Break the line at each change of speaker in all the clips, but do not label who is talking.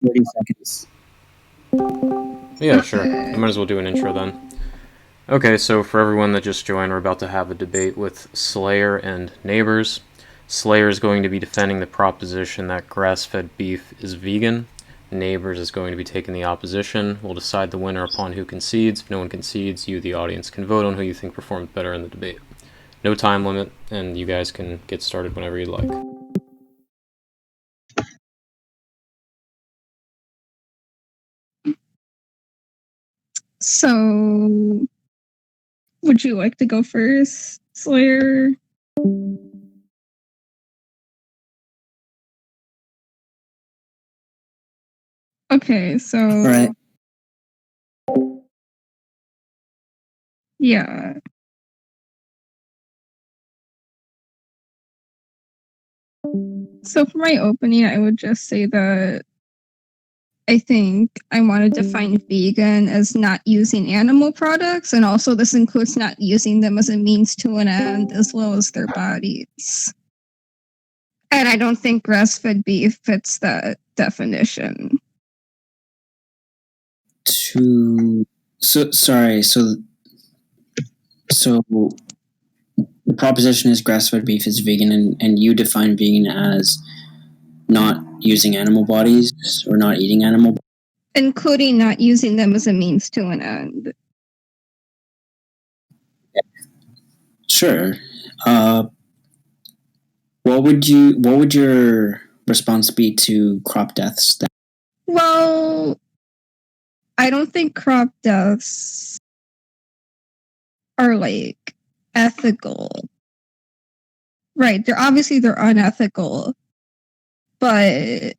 30 seconds.
Yeah, sure. I might as well do an intro then. Okay, so for everyone that just joined, we're about to have a debate with Slayer and Neighbors. Slayer is going to be defending the proposition that grass fed beef is vegan. Neighbors is going to be taking the opposition. We'll decide the winner upon who concedes. If no one concedes, you, the audience, can vote on who you think performed better in the debate. No time limit, and you guys can get started whenever you'd like.
So, would you like to go first, Slayer? Okay, so.
All right.
Yeah. So, for my opening, I would just say that I think I want to define vegan as not using animal products, and also this includes not using them as a means to an end, as well as their bodies. And I don't think grass-fed beef fits that definition.
Sorry. So the proposition is grass-fed beef is vegan, and you define vegan as not using animal bodies or not eating animal bodies?
Including not using them as a means to an end.
Sure. What would your response be to crop deaths then?
Well, I don't think crop deaths are like ethical. Right, they're unethical, but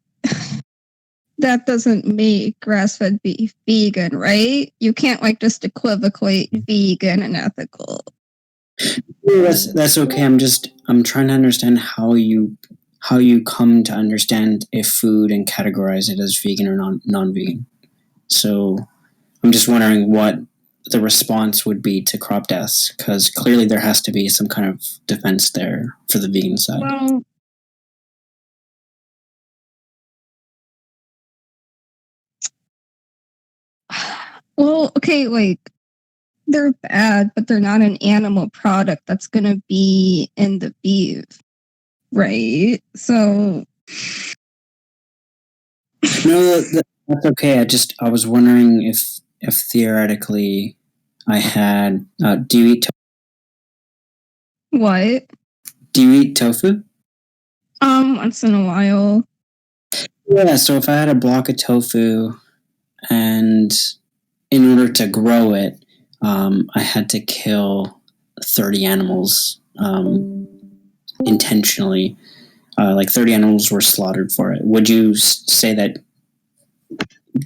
that doesn't make grass-fed beef vegan, right? You can't like just equivocate vegan and ethical.
That's okay. I'm trying to understand how you come to understand if food and categorize it as vegan or non-vegan. So I'm just wondering what the response would be to crop deaths, because clearly there has to be some kind of defense there for the vegan side.
Well, okay, like they're bad, but they're not an animal product that's gonna be in the beef, right? So
no, that's okay. I was wondering if theoretically I had. Do you eat?
What?
Do you eat tofu?
Once in a while.
Yeah. So if I had a block of tofu, and in order to grow it, I had to kill 30 animals intentionally. Like 30 animals were slaughtered for it. Would you say that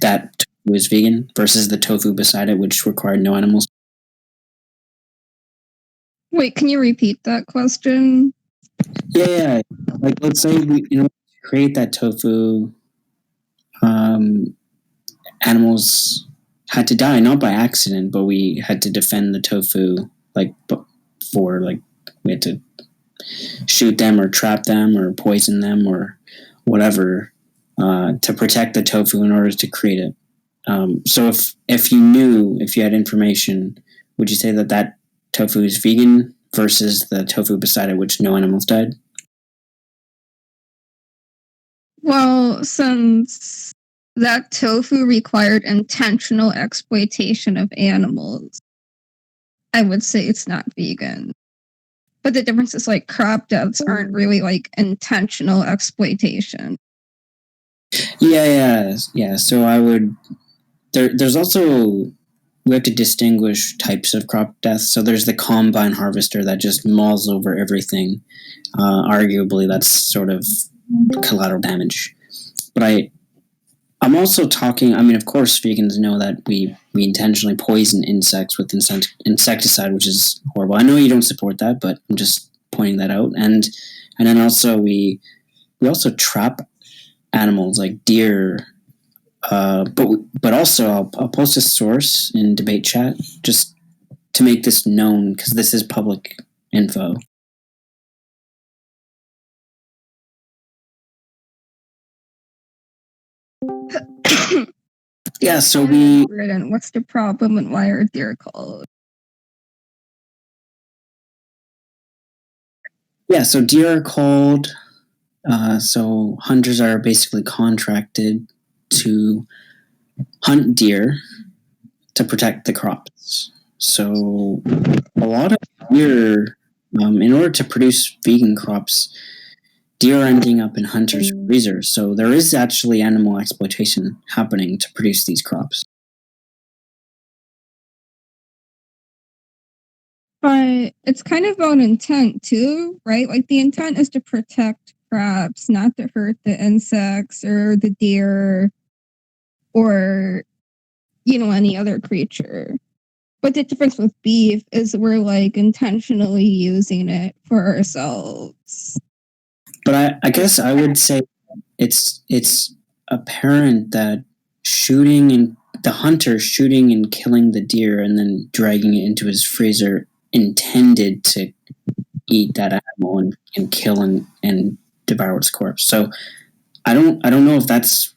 tofu is vegan versus the tofu beside it, which required no animals?
Wait, can you repeat that question?
Yeah. Like, let's say we create that tofu. Animals had to die, not by accident, but we had to defend the tofu, like we had to shoot them or trap them or poison them or whatever to protect the tofu in order to create it. So if you had information, would you say that tofu is vegan versus the tofu beside it, which no animals died?
Well, since that tofu required intentional exploitation of animals, I would say it's not vegan. But the difference is like crop deaths aren't really like intentional exploitation.
Yeah. So I would. There's also, we have to distinguish types of crop deaths. So there's the combine harvester that just mauls over everything. Arguably, that's sort of collateral damage. But I'm also talking. I mean, of course, vegans know that we intentionally poison insects with insecticide, which is horrible. I know you don't support that, but I'm just pointing that out. And then also we also trap animals like deer. But also I'll post a source in debate chat just to make this known, because this is public info. Yeah, so we...
And what's the problem and why are deer called?
Yeah, so deer are called... so hunters are basically contracted to hunt deer to protect the crops. So a lot of deer, in order to produce vegan crops, deer are ending up in hunters' freezers. So there is actually animal exploitation happening to produce these crops.
But it's kind of about intent too, right? Like the intent is to protect crops, not to hurt the insects or the deer or, any other creature. But the difference with beef is we're like intentionally using it for ourselves.
But I guess I would say it's apparent that the hunter shooting and killing the deer and then dragging it into his freezer intended to eat that animal and kill and devour its corpse. So I don't know if it's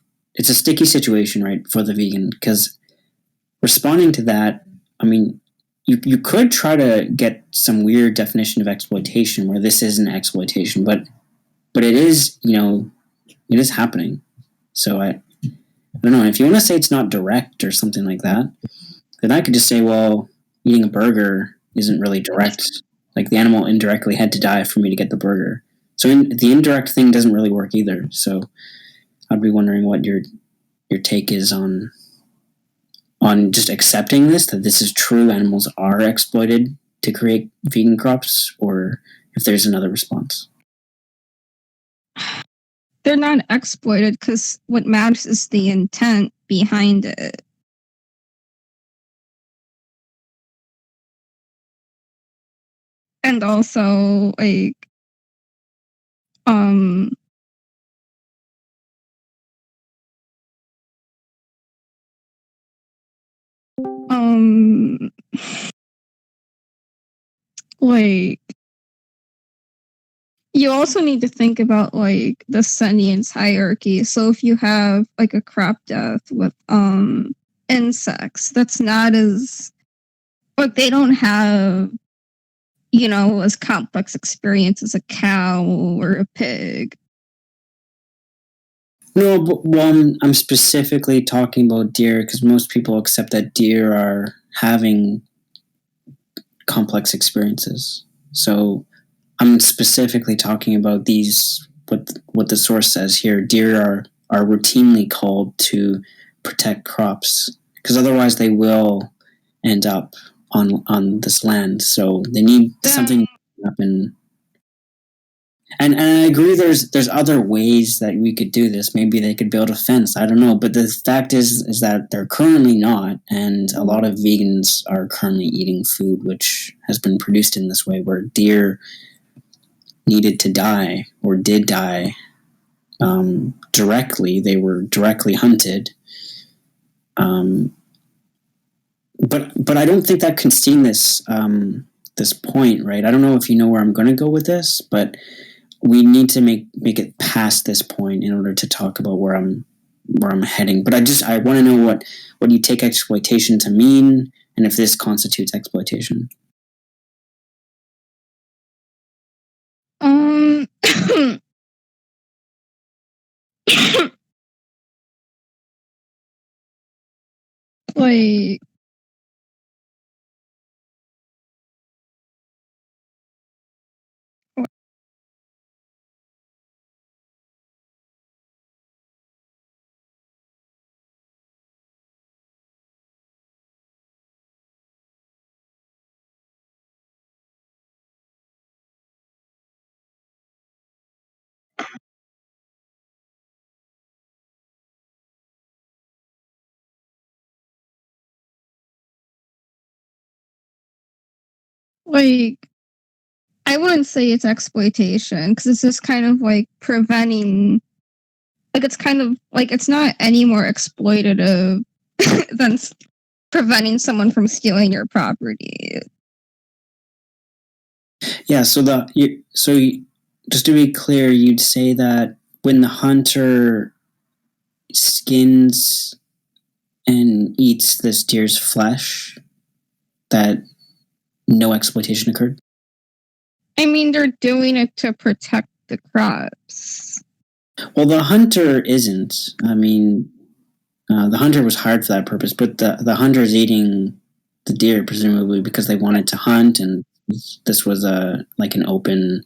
a sticky situation, right, for the vegan, because responding to that, I mean, you could try to get some weird definition of exploitation where this isn't exploitation, but it is, it is happening. So I don't know. If you want to say it's not direct or something like that, then I could just say, well, eating a burger isn't really direct. Like the animal indirectly had to die for me to get the burger. So the indirect thing doesn't really work either. So I'd be wondering what your take is on just accepting that this is true. Animals are exploited to create vegan crops, or if there's another response.
They're not exploited because what matters is the intent behind it. And also, like, like, you also need to think about like the sentience hierarchy. So if you have like a crop death with insects, that's not as, but they don't have, as complex experience as a cow or a pig.
No, but I'm specifically talking about deer because most people accept that deer are having complex experiences. So I'm specifically talking about these. What the source says here: deer are routinely called to protect crops because otherwise they will end up on this land. So they need something to happen. And I agree. There's other ways that we could do this. Maybe they could build a fence. I don't know. But the fact is that they're currently not, and a lot of vegans are currently eating food which has been produced in this way, where deer needed to die or did die directly. They were directly hunted. But I don't think that concede this point, right? I don't know if you know where I'm going to go with this, but we need to make it past this point in order to talk about where I'm heading. But I want to know what you take exploitation to mean, and if this constitutes exploitation.
Like, I wouldn't say it's exploitation because it's just kind of like preventing, like it's kind of like it's not any more exploitative than preventing someone from stealing your property.
Yeah. So just to be clear, you'd say that when the hunter skins someone eats this deer's flesh, that no exploitation occurred?
I mean, they're doing it to protect the crops.
Well, the hunter isn't. I mean, the hunter was hired for that purpose, but the hunter is eating the deer presumably because they wanted to hunt, and this was like an open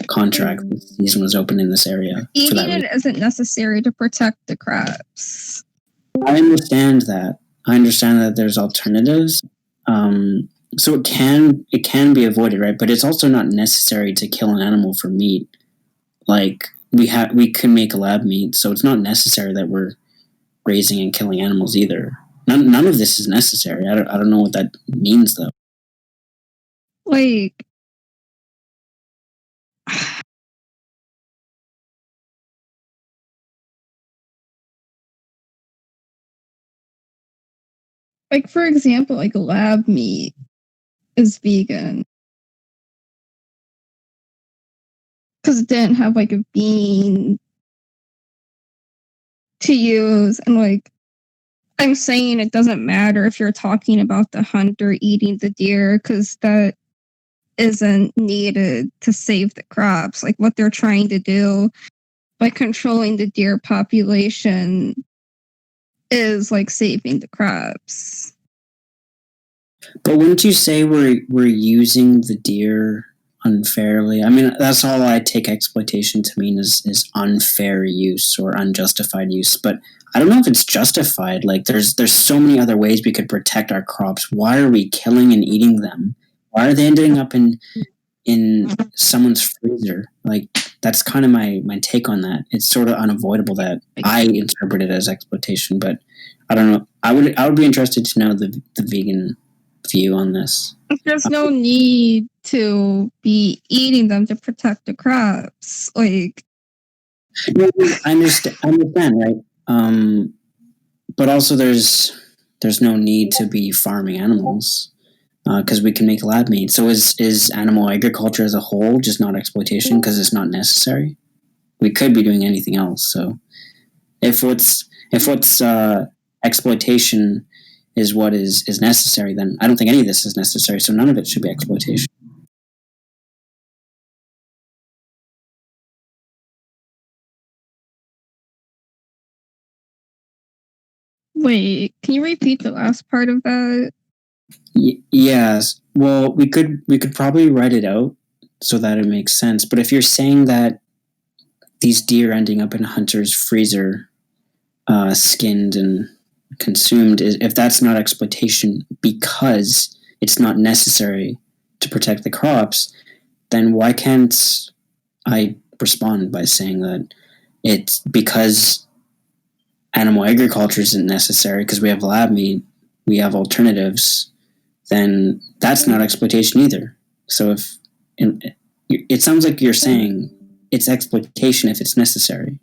contract. The season was open in this area.
Eating it isn't necessary to protect the crops.
I understand that. I understand that there's alternatives. So it can be avoided, right? But it's also not necessary to kill an animal for meat. Like we can make lab meat, so it's not necessary that we're raising and killing animals either. None of this is necessary. I don't know what that means though.
Like, for example, like lab meat is vegan because it didn't have like a bean to use, and like I'm saying, it doesn't matter if you're talking about the hunter eating the deer because that isn't needed to save the crops. Like what they're trying to do by controlling the deer population is like saving the crops.
But wouldn't you say we're using the deer unfairly? I mean, that's all I take exploitation to mean is unfair use or unjustified use. But I don't know if it's justified. Like there's so many other ways we could protect our crops. Why are we killing and eating them? Why are they ending up in someone's freezer? Like that's kind of my take on that. It's sort of unavoidable that I interpret it as exploitation, but I don't know. I would be interested to know the vegan view on this.
There's no need to be eating them to protect the crops. Like,
I understand, right? But also there's no need to be farming animals because we can make lab meat. So is animal agriculture as a whole just not exploitation because it's not necessary? We could be doing anything else. So if what's exploitation is what is necessary, then I don't think any of this is necessary. So none of it should be exploitation.
wait, can you repeat the last part of that?
Yes. Well, we could probably write it out so that it makes sense. But if you're saying that these deer ending up in a hunter's freezer, skinned and consumed, if that's not exploitation because it's not necessary to protect the crops, then why can't I respond by saying that it's because animal agriculture isn't necessary because we have lab meat, we have alternatives, then that's not exploitation either. So if it sounds like you're saying it's exploitation if it's necessary.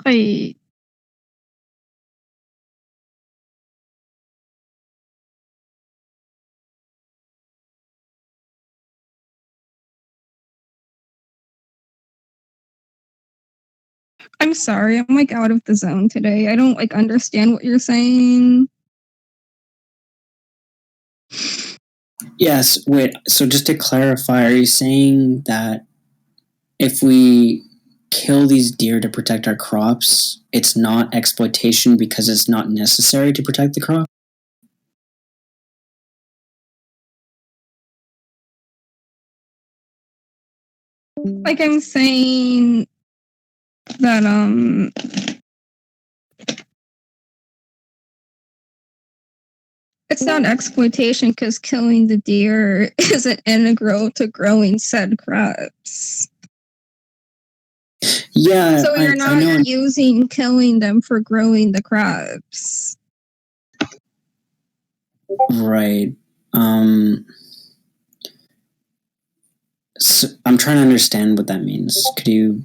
Wait. I'm sorry, I'm like out of the zone today. I don't like understand what you're saying.
Yes, wait, so just to clarify, are you saying that if we kill these deer to protect our crops, it's not exploitation because it's not necessary to protect the crop?
Like I'm saying that it's not exploitation because killing the deer isn't integral to growing said crops.
Yeah.
So you're not using killing them for growing the crops.
Right. So I'm trying to understand what that means. Could you...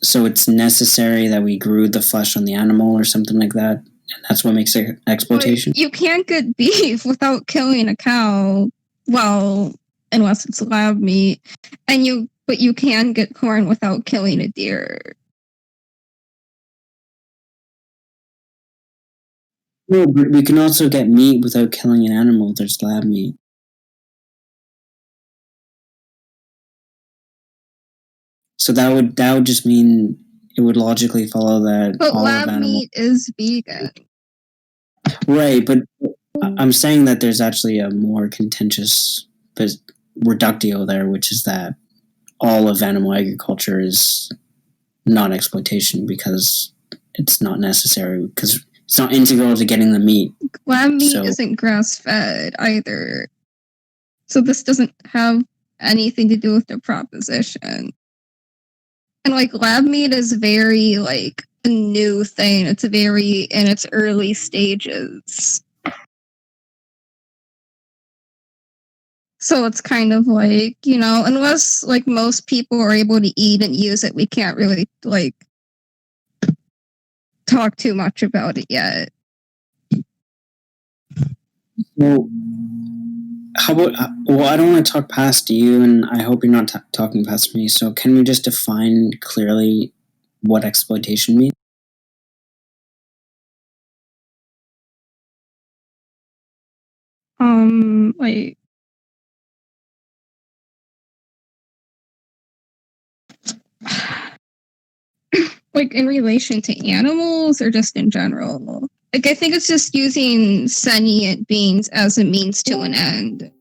So it's necessary that we grew the flesh on the animal or something like that? that's what makes it exploitation.
But you can't get beef without killing a cow. Well, unless it's lab meat, but you can get corn without killing a deer.
No, but we can also get meat without killing an animal. There's lab meat. So that would just mean it would logically follow that.
But
all
lab
of animal
meat is vegan.
Right, but I'm saying that there's actually a more contentious reductio there, which is that all of animal agriculture is not exploitation because it's not necessary, because it's not integral to getting the meat.
Lab meat isn't grass-fed either. So this doesn't have anything to do with the proposition. And like lab meat is very like a new thing. It's very in its early stages. So it's kind of like, unless like most people are able to eat and use it, we can't really like talk too much about it yet.
Well, how about? Well, I don't want to talk past you, and I hope you're not talking past me. So, can we just define clearly what exploitation means?
Like. Like in relation to animals or just in general? Like I think it's just using sentient beings as a means to an end.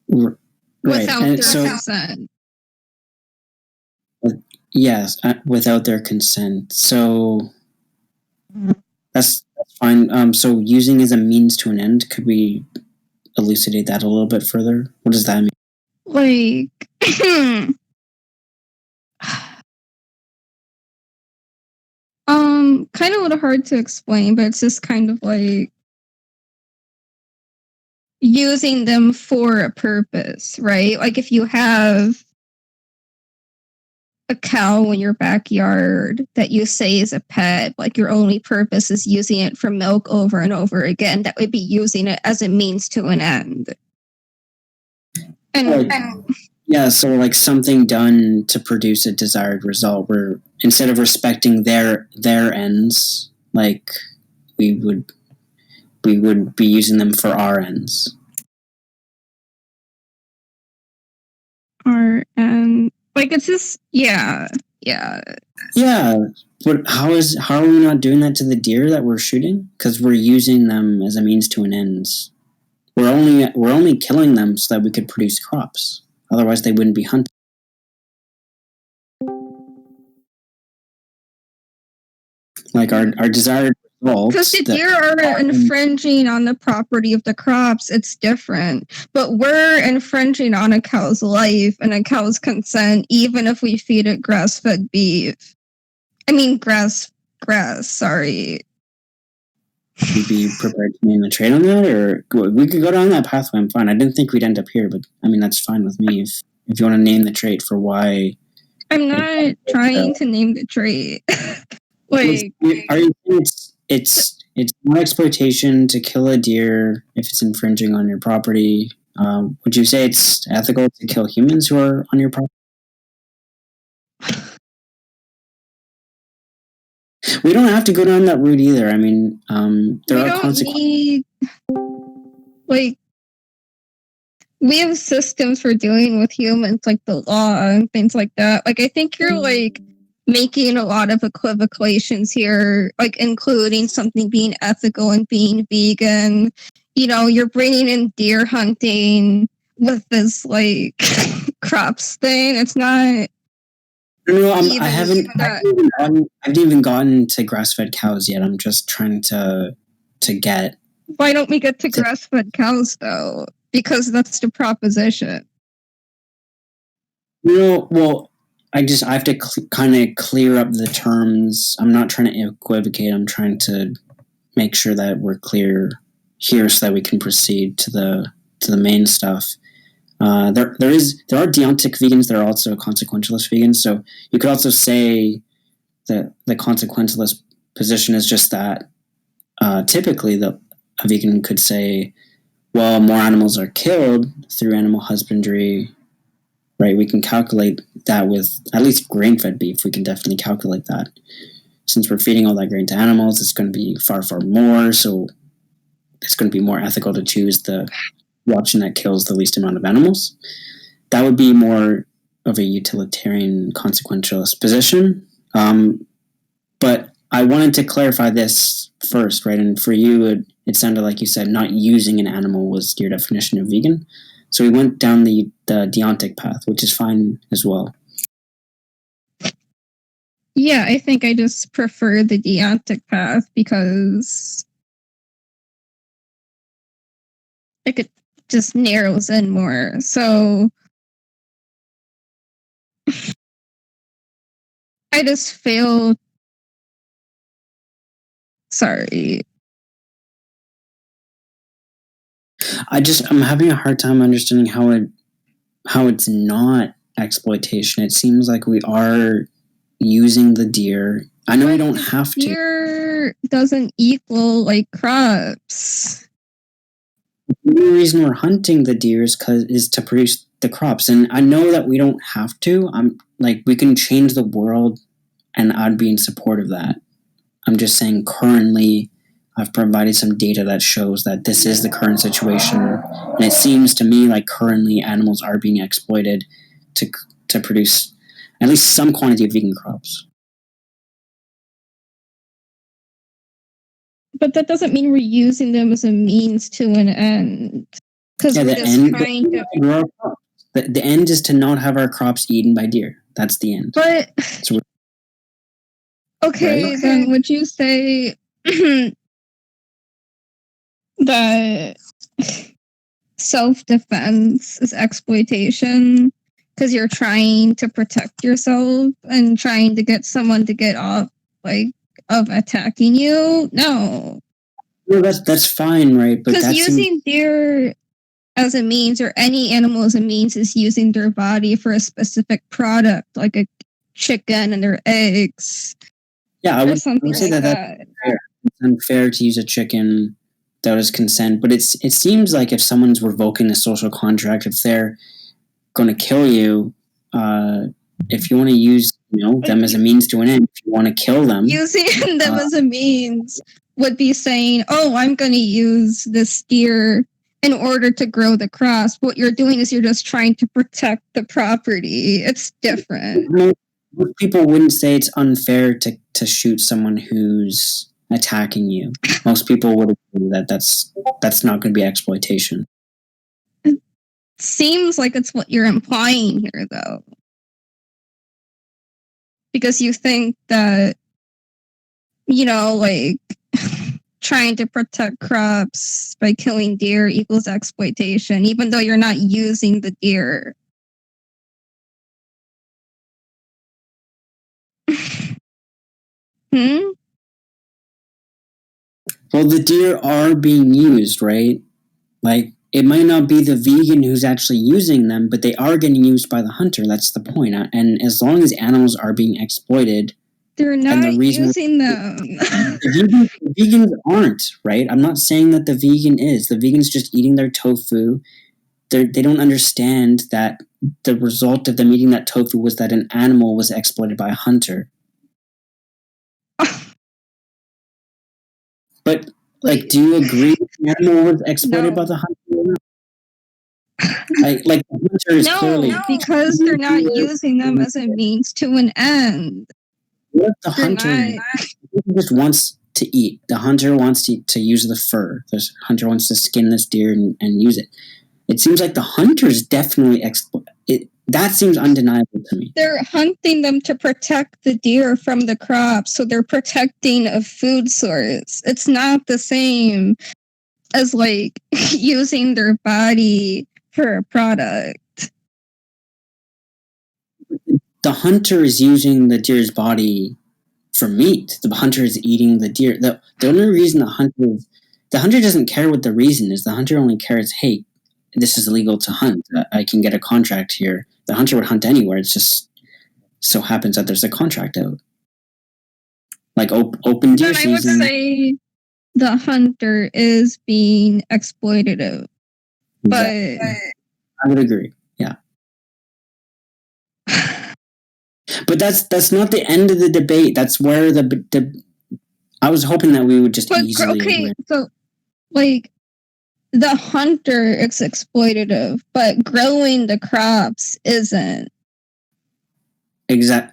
Right.
Without their consent.
Yes, without their consent. So that's fine. So using as a means to an end, could we elucidate that a little bit further? What does that mean?
Like kind of a little hard to explain, but it's just kind of like using them for a purpose, right? Like if you have a cow in your backyard that you say is a pet, like your only purpose is using it for milk over and over again, that would be using it as a means to an end.
Yeah, so like something done to produce a desired result, where instead of respecting their ends, like we would be using them for our ends.
Our end, like it's just yeah.
But how are we not doing that to the deer that we're shooting? Because we're using them as a means to an end. We're only killing them so that we could produce crops. Otherwise, they wouldn't be hunted. Like our desired results.
Because the deer are infringing on the property of the crops, it's different. But we're infringing on a cow's life and a cow's consent, even if we feed it grass-fed beef. I mean, grass. Sorry.
Would you be prepared to name the trade on that, or we could go down that pathway? I'm fine. I didn't think we'd end up here, but I mean that's fine with me. If you want to name the trait for why.
I'm not trying to name the trait. Like,
are you saying it's not exploitation to kill a deer if it's infringing on your property? Would you say it's ethical to kill humans who are on your property? We don't have to go down that route either. I mean, there are consequences.
Like, we have systems for dealing with humans, like the law and things like that. Like, I think you're like making a lot of equivocations here, like including something being ethical and being vegan. You're bringing in deer hunting with this like crops thing. It's not.
No, I haven't even gotten to grass-fed cows yet. I'm just trying to get.
Why don't we get to grass-fed cows though? Because that's the proposition.
Well, I have to kind of clear up the terms. I'm not trying to equivocate. I'm trying to make sure that we're clear here so that we can proceed to the main stuff. There are deontic vegans. There are also consequentialist vegans. So you could also say that the consequentialist position is just that typically a vegan could say, well, more animals are killed through animal husbandry, right? We can calculate that with at least grain-fed beef. We can definitely calculate that. Since we're feeding all that grain to animals, it's going to be far, far more. So it's going to be more ethical to choose the option that kills the least amount of animals. That would be more of a utilitarian, consequentialist position. But I wanted to clarify this first, right? And for you, it sounded like you said not using an animal was your definition of vegan. So we went down the deontic path, which is fine as well.
Yeah, I think I just prefer the deontic path because it just narrows in more. So I just feel sorry.
I'm having a hard time understanding how it's not exploitation. It seems like we are using the deer. I know we don't have to.
Deer doesn't equal like crops.
The only reason we're hunting the deer is to produce the crops, and I know that we don't have to. I'm like, we can change the world, and I'd be in support of that. I'm just saying currently I've provided some data that shows that this is the current situation, and it seems to me like currently animals are being exploited to produce at least some quantity of vegan crops.
But that doesn't mean we're using them as a means to an end. Because we're just trying to...
The end is to not have our crops eaten by deer. That's the end.
But...
So
okay, right? Then would you say that self-defense is exploitation because you're trying to protect yourself and trying to get someone to get off of attacking you? No.
Well, that's fine, right?
Because using deer as a means, or any animal as a means, is using their body for a specific product, like a chicken and their eggs.
Yeah, I would say
like
that's unfair. It's unfair to use a chicken without his consent, but it seems like if someone's revoking a social contract, if they're going to kill you, if you want to use them as a means to an end, if you want to kill them,
using them as a means would be saying, "Oh, I'm going to use this deer in order to grow the crops." What you're doing is you're just trying to protect the property. It's different.
Most people wouldn't say it's unfair to shoot someone who's attacking you. Most people would agree that that's not going to be exploitation.
It seems like it's what you're implying here, though. Because you think that, trying to protect crops by killing deer equals exploitation, even though you're not using the deer.
Well, the deer are being used, right? Like, it might not be the vegan who's actually using them, but they are getting used by the hunter. That's the point. And as long as animals are being exploited,
they're not using them.
The vegans aren't, right? I'm not saying that the vegan is. The vegan's just eating their tofu. They don't understand that the result of them eating that tofu was that an animal was exploited by a hunter. But, do you agree the animal was exploited by the hunter or not? The hunter is clearly...
No, because they're not using them as a means to an end.
What if the hunter just wants to eat? The hunter wants to use the fur. The hunter wants to skin this deer and use it. It seems like the hunter's definitely that seems undeniable to me.
They're hunting them to protect the deer from the crops, so they're protecting a food source. It's not the same as using their body for a product.
The hunter is using the deer's body for meat. The hunter is eating the deer. The only reason the hunter doesn't care what the reason is. The hunter only cares, hey, this is illegal to hunt. I can get a contract here. The hunter would hunt anywhere. It just so happens that there's a contract out. like open deer
Then I would
season.
say the hunter is being exploitative, but
I would agree. Yeah, but that's not the end of the debate. That's where the I was hoping that we would just easily agree.
So like the hunter is exploitative, but growing the crops isn't.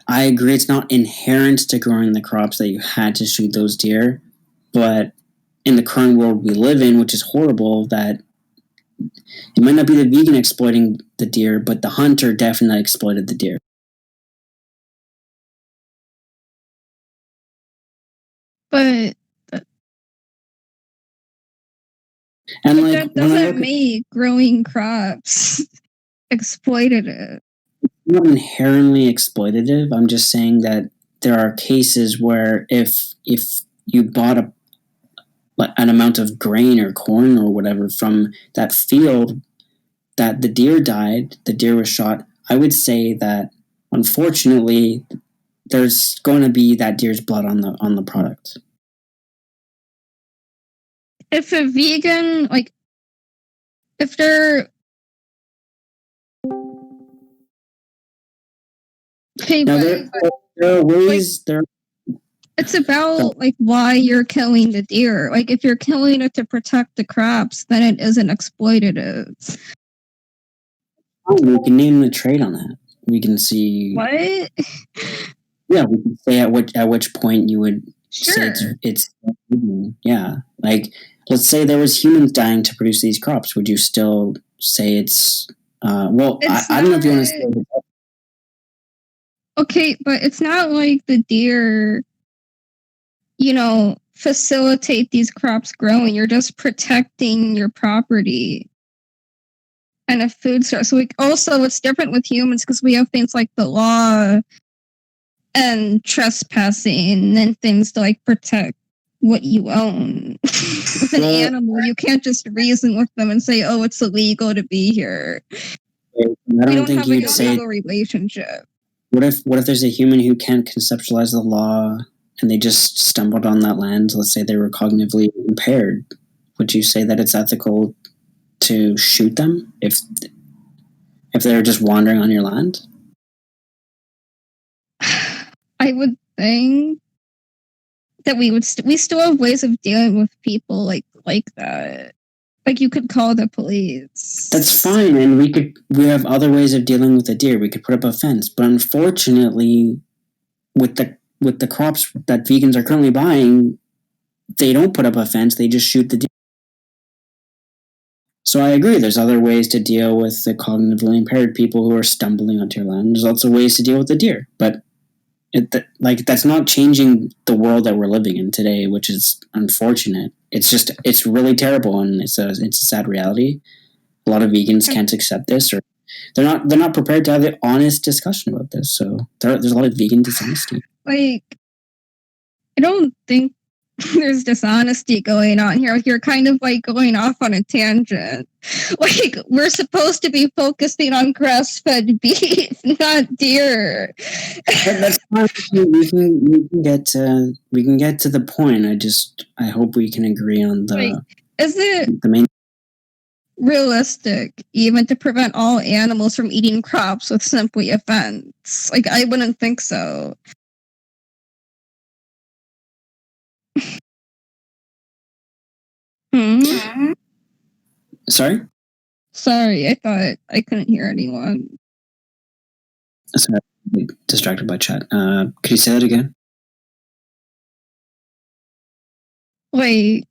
I agree. It's not inherent to growing the crops that you had to shoot those deer, but in the current world we live in, which is horrible, that it might not be the vegan exploiting the deer, but the hunter definitely exploited the deer.
But
and
but
like
that doesn't make growing crops exploitative.
Not inherently exploitative. I'm just saying that there are cases where if you bought an amount of grain or corn or whatever from that field, that the deer died, the deer was shot, I would say that unfortunately there's going to be that deer's blood on the product.
If a vegan, like, if they're okay,
now there are ways there.
It's about like why you're killing the deer. Like if you're killing it to protect the crops, then it isn't exploitative.
We can name the trade on that. We can see
what.
Yeah, we can say at which point you would
say
it's yeah. Like let's say there was humans dying to produce these crops. Would you still say it's well? I don't know if you want to say it.
Okay, but it's not like the deer, facilitate these crops growing. You're just protecting your property and a food source. So also it's different with humans because we have things like the law and trespassing and things to like protect what you own. With an animal, you can't just reason with them and say, "Oh, it's illegal to be here."
I don't think you'd say
a relationship.
What if there's a human who can't conceptualize the law and they just stumbled on that land? Let's say they were cognitively impaired. Would you say that it's ethical to shoot them if they're just wandering on your land?
I would think that we still have ways of dealing with people like that. Like you could call the police.
That's fine, and we have other ways of dealing with the deer. We could put up a fence, but unfortunately, with the crops that vegans are currently buying, they don't put up a fence. They just shoot the deer. So I agree. There's other ways to deal with the cognitively impaired people who are stumbling onto your land. There's also ways to deal with the deer, but that's not changing the world that we're living in today, which is unfortunate. It's really terrible, and it's a sad reality. A lot of vegans can't accept this, or they're not prepared to have an honest discussion about this. So there's a lot of vegan dishonesty.
Like, I don't think there's dishonesty going on here. Like, you're kind of like going off on a tangent. Like, we're supposed to be focusing on grass-fed beef, not deer.
That's fine. We can get to the point. I hope we can agree on
is it
the main
realistic even to prevent all animals from eating crops with simply a fence? Like, I wouldn't think so.
Sorry,
I thought I couldn't hear anyone.
Sorry, I'm distracted by chat. Could you say that again?
Like,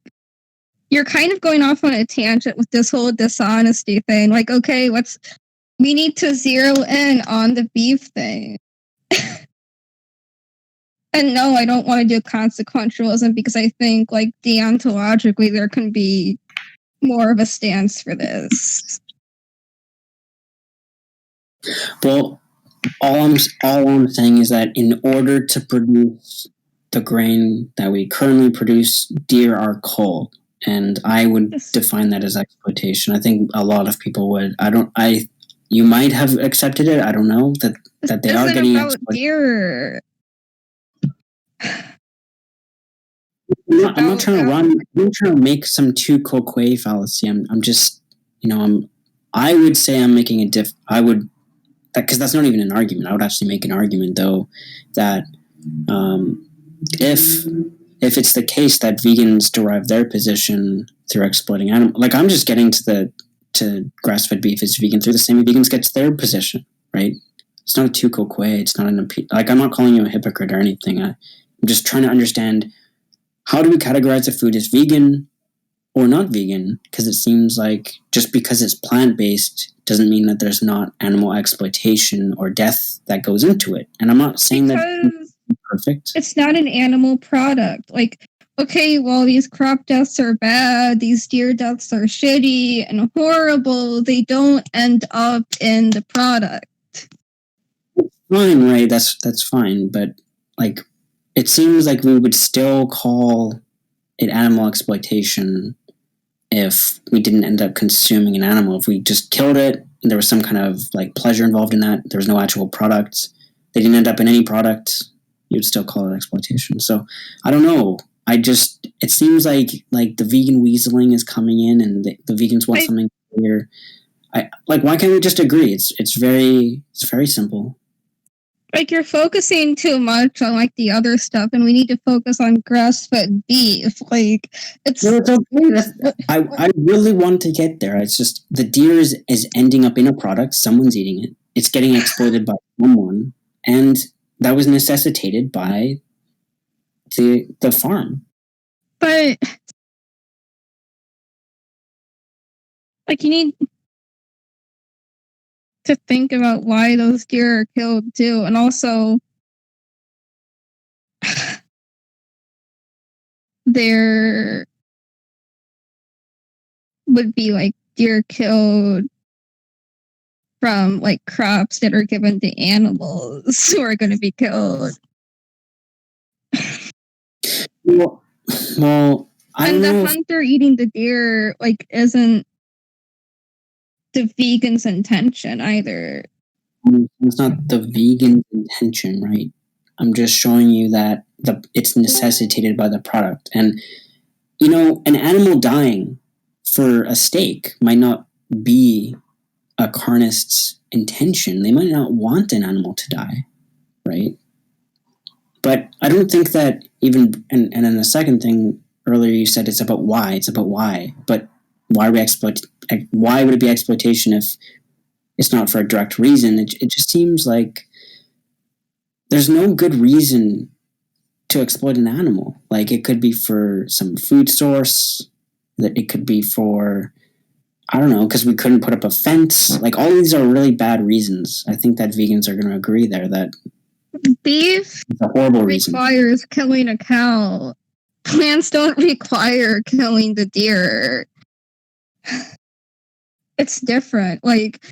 you're kind of going off on a tangent with this whole dishonesty thing. Like, okay, we need to zero in on the beef thing. And no, I don't want to do consequentialism because I think, like, deontologically, there can be more of a stance for this.
Well, all I'm saying is that in order to produce the grain that we currently produce, deer are culled, and I would define that as exploitation. I think a lot of people would. You might have accepted it. I don't know that they are getting
about deer.
I'm not trying to run. I'm not trying to make some too coquet fallacy. I'm just, I would say I'm making a I would, because that's not even an argument. I would actually make an argument though that if it's the case that vegans derive their position through exploiting animals, like I'm just getting to grass-fed beef is vegan through the same way vegans get to their position, right? It's not a tu quoque. It's not like I'm not calling you a hypocrite or anything. I'm just trying to understand, how do we categorize a food as vegan or not vegan? Because it seems like just because it's plant-based doesn't mean that there's not animal exploitation or death that goes into it. And I'm not saying that it's perfect.
It's not an animal product. Like, okay, well, these crop deaths are bad, these deer deaths are shitty and horrible, they don't end up in the product.
Fine, right? That's fine, but like, it seems like we would still call it animal exploitation if we didn't end up consuming an animal. If we just killed it and there was some kind of like pleasure involved in that, there was no actual product, they didn't end up in any product, you'd still call it exploitation. So I don't know. It seems like the vegan weaseling is coming in, and the vegans want something clear. Why can't we just agree? It's very simple.
Like, you're focusing too much on like the other stuff, and we need to focus on grass-fed beef. Like, it's
okay. I really want to get there. It's just the deer is ending up in a product. Someone's eating it. It's getting exploited by someone, and that was necessitated by the farm.
But like, you need to think about why those deer are killed too, and also there would be like deer killed from like crops that are given to animals who are going to be killed.
Well, I don't know.
And the hunter eating the deer like isn't the vegan's intention either.
It's not the vegan's intention, right? I'm just showing you that it's necessitated by the product. And, an animal dying for a steak might not be a carnist's intention. They might not want an animal to die, right? But I don't think that even, and then the second thing earlier you said it's about why. But why would it be exploitation if it's not for a direct reason? It just seems like there's no good reason to exploit an animal. Like, it could be for some food source, that it could be for, I don't know, because we couldn't put up a fence. Like, all these are really bad reasons. I think that vegans are going to agree there that
beef
it's a horrible reason.
Requires killing a cow. Plants don't require killing the deer. It's different. Like,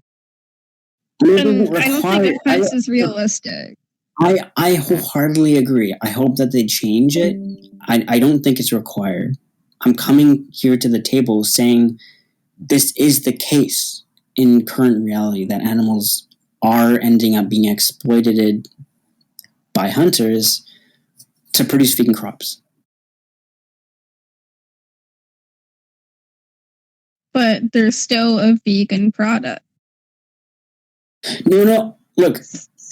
I don't think a fence is realistic.
I wholeheartedly agree. I hope that they change it. I don't think it's required. I'm coming here to the table saying this is the case in current reality, that animals are ending up being exploited by hunters to produce vegan crops.
But they're still a vegan product.
No. Look,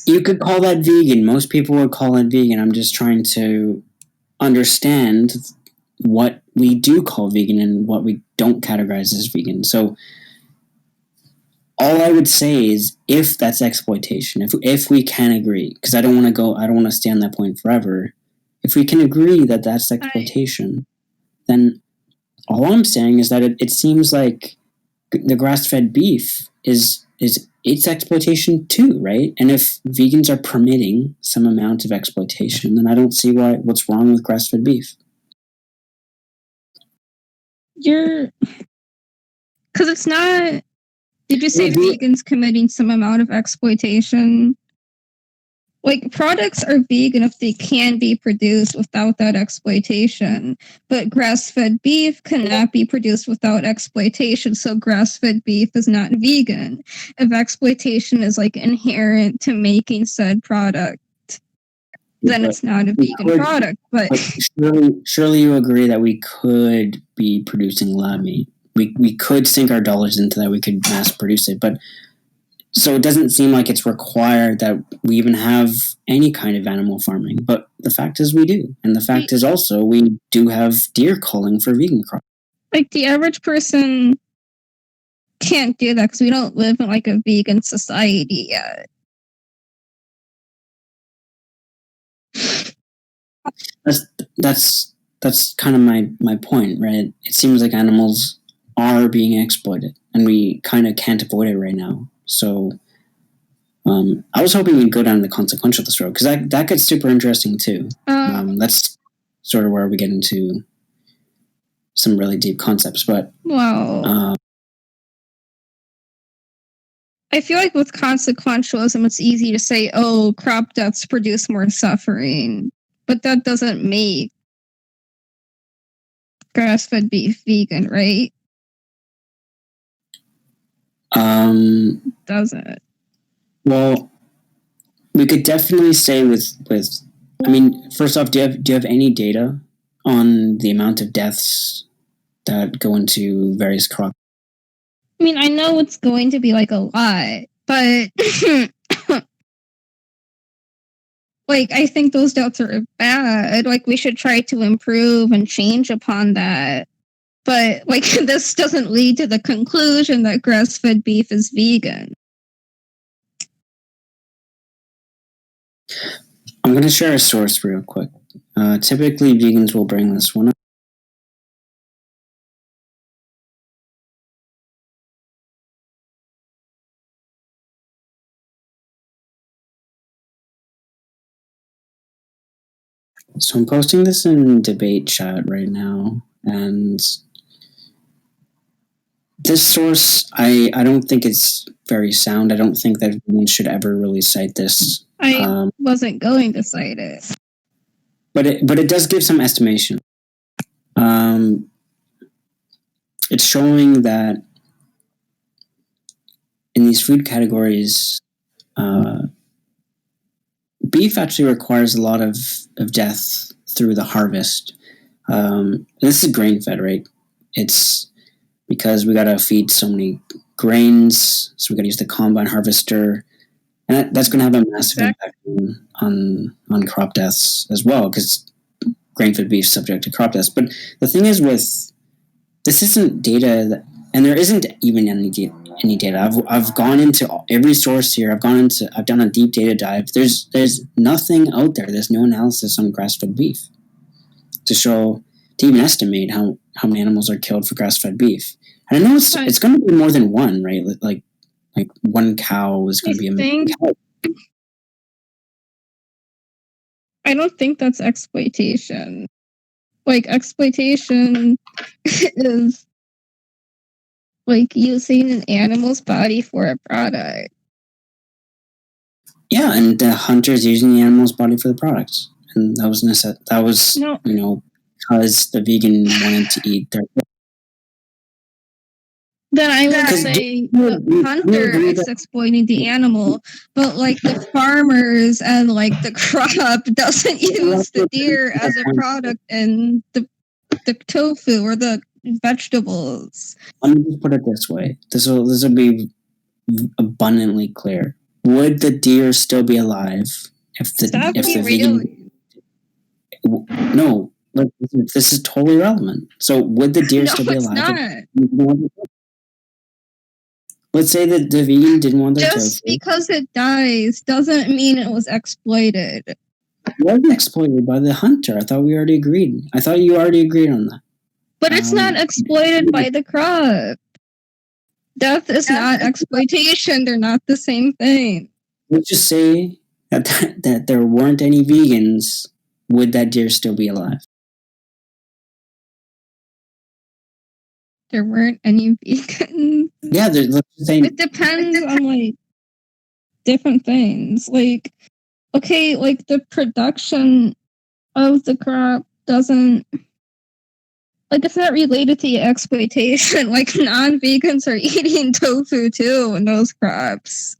you could call that vegan. Most people would call it vegan. I'm just trying to understand what we do call vegan and what we don't categorize as vegan. So all I would say is, if that's exploitation, if we can agree, because I don't want to stay on that point forever. If we can agree that that's exploitation, then all I'm saying is that it seems like the grass-fed beef is it's exploitation too, right? And if vegans are permitting some amount of exploitation, then I don't see what's wrong with grass-fed beef.
Because it's not. Did you say vegans committing some amount of exploitation? Like, products are vegan if they can be produced without that exploitation. But grass-fed beef cannot be produced without exploitation, so grass-fed beef is not vegan if exploitation is like inherent to making said product. then it's not a vegan product. But
surely you agree that we could be producing lab meat. We could sink our dollars into that. We could mass produce it, but so it doesn't seem like it's required that we even have any kind of animal farming. But the fact is we do. And the fact is also we do have deer culling for vegan crops.
Like the average person can't do that because we don't live in like a vegan society yet.
That's kind of my point, right? It seems like animals are being exploited and we kind of can't avoid it right now. So I was hoping we'd go down the consequentialist road because that gets super interesting too. That's sort of where we get into some really deep concepts. But
I feel like with consequentialism, it's easy to say, "Oh, crop deaths produce more suffering," but that doesn't make grass-fed beef vegan, right? Doesn't.
Well, we could definitely say with I mean, first off, do you have any data on the amount of deaths that go into various crops?
I mean, I know it's going to be like a lot, but like I think those deaths are bad. Like we should try to improve and change upon that. But like this doesn't lead to the conclusion that grass-fed beef is vegan.
I'm going to share a source real quick. Typically, vegans will bring this one up. So I'm posting this in debate chat right now, and this source, I don't think it's very sound. I don't think that vegans should ever really cite this.
I wasn't going to cite it.
But it does give some estimation. It's showing that in these food categories, beef actually requires a lot of death through the harvest. This is grain fed, right? It's because we got to feed so many grains, so we got to use the combine harvester. And that's going to have a massive impact on crop deaths as well, because grain-fed beef is subject to crop deaths. But the thing is with this isn't data, and there isn't even any data. I've gone into every source here. I've done a deep data dive. There's nothing out there. There's no analysis on grass-fed beef to even estimate how many animals are killed for grass-fed beef. And I know it's going to be more than one, right? Like one cow is going to be a million cows.
I don't think that's exploitation. Like exploitation is like using an animal's body for a product.
Yeah, and the hunter's using the animal's body for the products, and that was because the vegan wanted to eat their.
Then I would say the hunter is exploiting the animal, but like the farmers and like the crop doesn't use the deer as a product in the tofu or the vegetables.
Let me just put it this way. This will be abundantly clear. Would the deer still be alive if the vegan? No, look, this is totally relevant. So would the deer still be alive?
Not.
Let's say that the vegan didn't want their
Just because it dies doesn't mean it was exploited.
It wasn't exploited by the hunter. I thought we already agreed. I thought you already agreed on that.
But it's not exploited by the crop. Death is not exploitation. They're not the same thing.
Let's just say that there weren't any vegans. Would that deer still be alive?
There weren't any vegans.
Yeah,
it depends on like different things. Like, okay, like the production of the crop doesn't, like, it's not related to exploitation. Like, non-vegans are eating tofu too in those crops.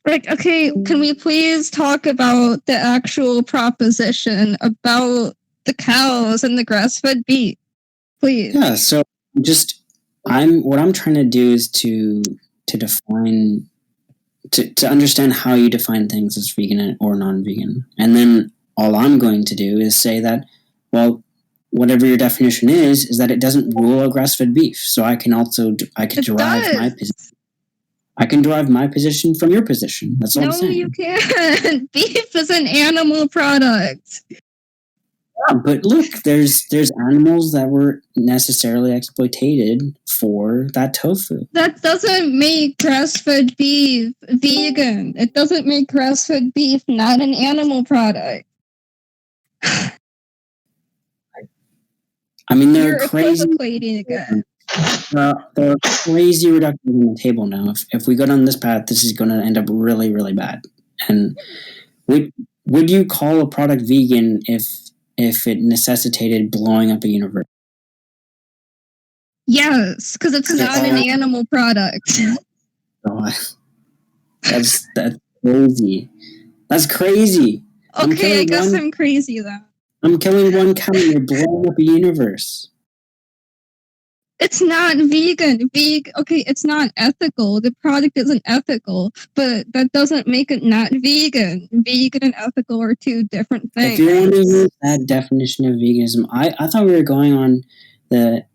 Like, okay, can we please talk about the actual proposition about the cows and the grass-fed beef, please?
Yeah. So what I'm trying to do is to define to understand how you define things as vegan or non-vegan, and then all I'm going to do is say that, well, whatever your definition is that it doesn't rule out grass-fed beef. So I can derive my position. I can derive my position from your position. That's all I'm saying.
No, you can't. Beef is an animal product.
Yeah, but look, there's animals that were necessarily exploited for that tofu.
That doesn't make grass-fed beef vegan. It doesn't make grass-fed beef not an animal product.
I mean, they're
You're
crazy.
equivocating again.
They're crazy reductions on the table now. If we go down this path, this is going to end up really, really bad. And would you call a product vegan if it necessitated blowing up a universe?
Yes, because it's not an animal product.
Oh, that's crazy. That's crazy.
Okay, I guess I'm crazy then.
I'm killing one cow and you're blowing up a universe.
It's not vegan. Okay, it's not ethical. The product isn't ethical, but that doesn't make it not vegan. Vegan and ethical are two different things.
If you want to use that definition of veganism, I thought we were going on the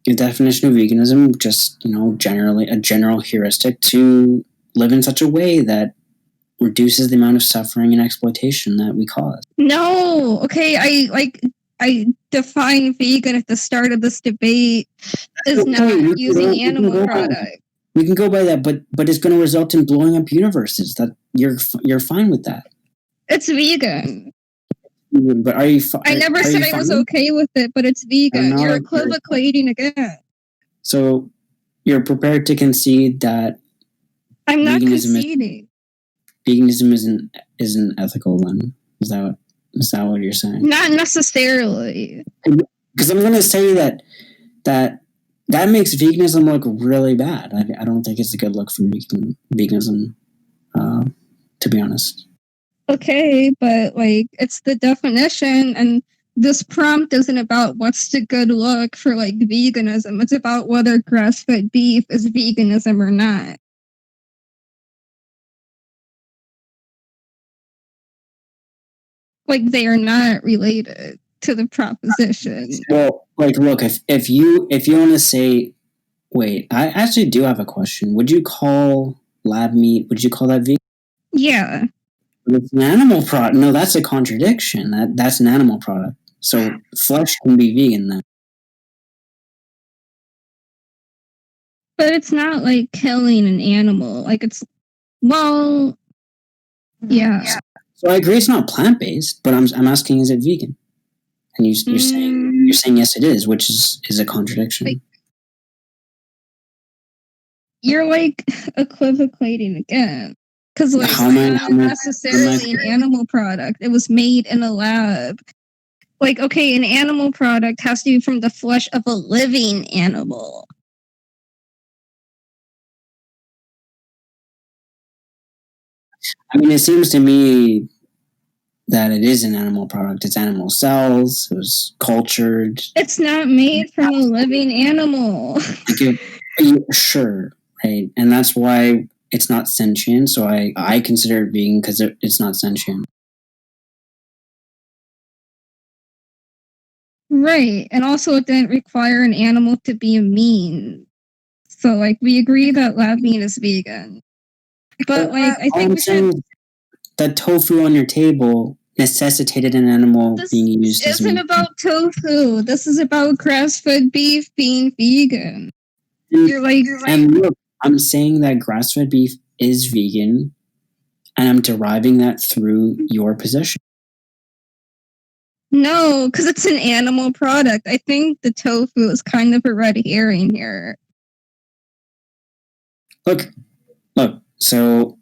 definition of veganism, just generally a general heuristic to live in such a way that reduces the amount of suffering and exploitation that we cause.
No, okay, I define vegan at the start of this debate as not using animal products.
We can go by that, but it's going to result in blowing up universes. That you're fine with that.
It's vegan.
But are you?
I never said I was okay with it, but it's vegan. You're equivocating again.
So you're prepared to concede that
I'm not conceding.
Veganism isn't ethical. Then is that what you're saying?
Not necessarily.
Because I'm going to say that makes veganism look really bad. I don't think it's a good look for veganism, to be honest.
Okay, but it's the definition, and this prompt isn't about what's the good look for veganism. It's about whether grass-fed beef is veganism or not. They are not related to the proposition.
Well, look, if you want to say, wait, I actually do have a question. Would you call lab meat? Would you call that vegan?
Yeah.
But it's an animal product. No, that's a contradiction. That's an animal product. So flesh can be vegan then.
But it's not killing an animal. Yeah.
So I agree it's not plant-based, but I'm asking, is it vegan? And you're saying yes, it is, which is a contradiction.
You're equivocating again, because it's not necessarily an animal product. It was made in a lab. Okay, an animal product has to be from the flesh of a living animal.
I mean, it seems to me that it is an animal product. It's animal cells. It was cultured.
It's not made from a living animal.
Sure, right? And that's why it's not sentient. So I consider it vegan because it's not sentient.
Right. And also it didn't require an animal to be mean. So we agree that lab meat is vegan. But I think we should...
That tofu on your table necessitated an animal being used.
This isn't about tofu. This is about grass-fed beef being vegan.
And look, I'm saying that grass-fed beef is vegan, and I'm deriving that through your position.
No, because it's an animal product. I think the tofu is kind of a red herring here.
Look. So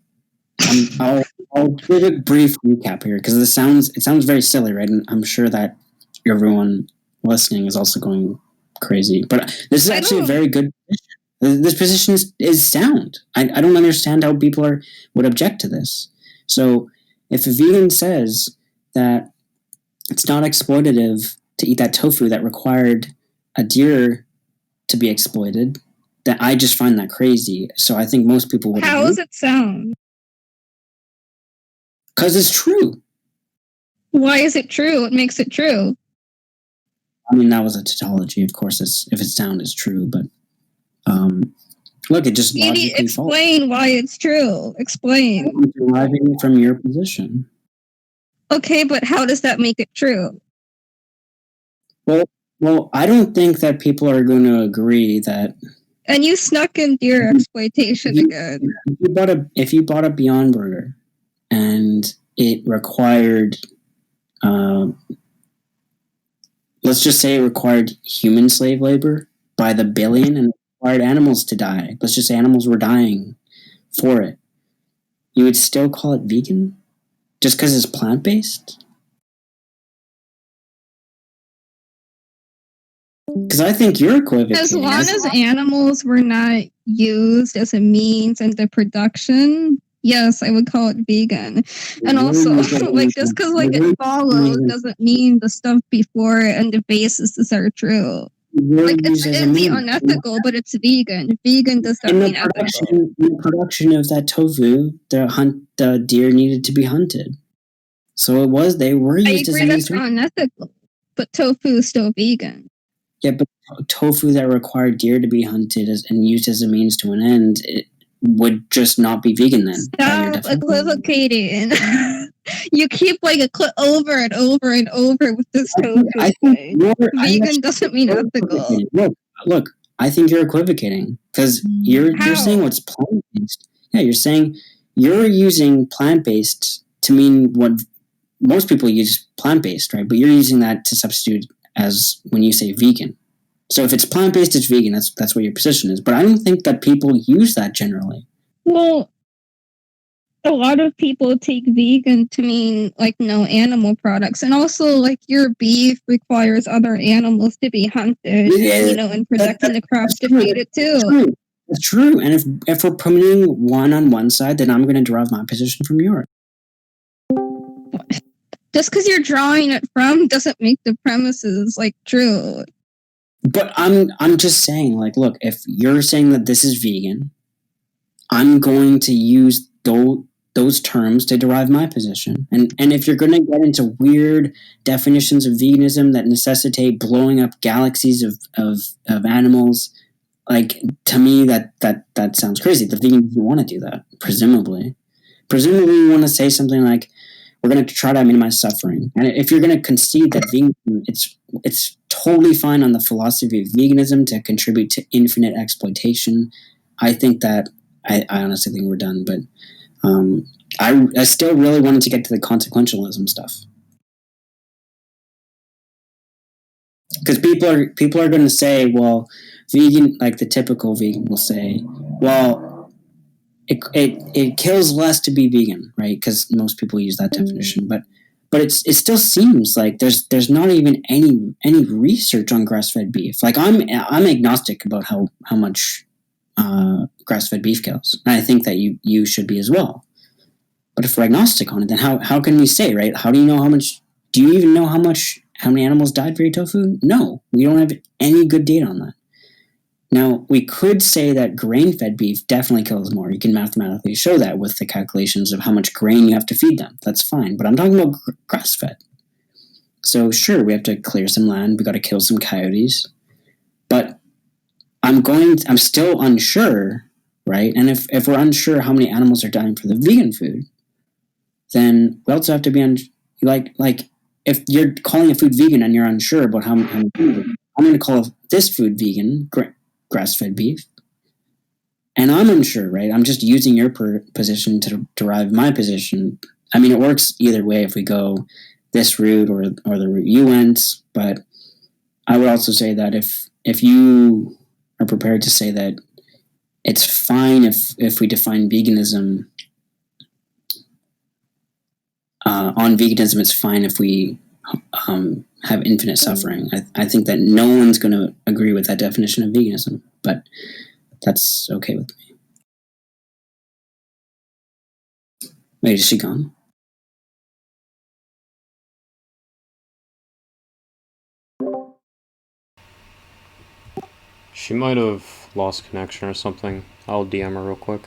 I'll give a brief recap here because it sounds very silly, right? And I'm sure that everyone listening is also going crazy. But this is actually a very good position. This position is sound. I don't understand how people would object to this. So if a vegan says that it's not exploitative to eat that tofu that required a deer to be exploited, that I just find that crazy. So I think most people would.
How does it sound?
Because it's true.
Why is it true? What makes it true?
I mean, that was a tautology. Of course, if its sound is true, but look, it just logically
explain why it's true. Explain.
I'm deriving from your position.
Okay, but how does that make it true?
Well, I don't think that people are going to agree that.
And you snuck in deer exploitation again.
If you bought a Beyond Burger and it required, let's just say it required human slave labor by the billion and required animals to die. Let's just say animals were dying for it. You would still call it vegan? Just because it's plant-based? Because I think you're equivocating.
As long as animals were not used as a means in the production, yes, I would call it vegan. And also, like, just because like it follows doesn't mean the stuff before it and the basis are true. Like, it'd be unethical, but it's vegan. Vegan does not mean ethical.
In the production of that tofu, the deer needed to be hunted. So they were used as a means.
I agree that's unethical, but tofu is still vegan.
Yeah, but tofu that required deer to be hunted and used as a means to an end, it would just not be vegan then.
Stop equivocating. You keep like over and over and over with this tofu thing. Vegan doesn't mean ethical.
Look, I think you're equivocating because you're saying what's plant-based. Yeah, you're saying you're using plant-based to mean what most people use plant-based, right? But you're using that to substitute as when you say vegan. So if it's plant-based, it's vegan. That's what your position is. But I don't think that people use that generally.
Well, a lot of people take vegan to mean like no animal products. And also like your beef requires other animals to be hunted, and protecting the crops to feed it too.
That's true. And if we're promoting one on one side, then I'm going to derive my position from yours.
Just because you're drawing it from doesn't make the premises like true.
But I'm just saying, like, look, if you're saying that this is vegan, I'm going to use those terms to derive my position. And if you're going to get into weird definitions of veganism that necessitate blowing up galaxies of animals, like, to me that sounds crazy. The vegan doesn't want to do that, presumably. Presumably you want to say something like, we're going to try to minimize suffering. And if you're going to concede that veganism, it's totally fine on the philosophy of veganism to contribute to infinite exploitation, I think that I honestly think we're done. But I still really wanted to get to the consequentialism stuff, because people are going to say, well, vegan, like the typical vegan will say, well, it kills less to be vegan, right? Because most people use that definition, but it still seems like there's not even any research on grass-fed beef. Like I'm agnostic about how much grass-fed beef kills, and I think that you should be as well. But if we're agnostic on it, then how can we say, right? How do you know how much? Do you even know how many animals died for your tofu? No, we don't have any good data on that. Now, we could say that grain-fed beef definitely kills more. You can mathematically show that with the calculations of how much grain you have to feed them. That's fine. But I'm talking about grass-fed. So, sure, we have to clear some land. We got to kill some coyotes. But I'm still unsure, right? And if we're unsure how many animals are dying for the vegan food, then we also have to be like if you're calling a food vegan and you're unsure about how many food, I'm going to call this food vegan, grass-fed beef, and I'm unsure, right? I'm just using your position to derive my position. I mean, it works either way if we go this route or the route you went, but I would also say that if you are prepared to say that it's fine if we define veganism on veganism, it's fine if we have infinite suffering. I think that no one's going to agree with that definition of veganism, but that's okay with me. Wait, is she gone?
She might have lost connection or something. I'll DM her real quick.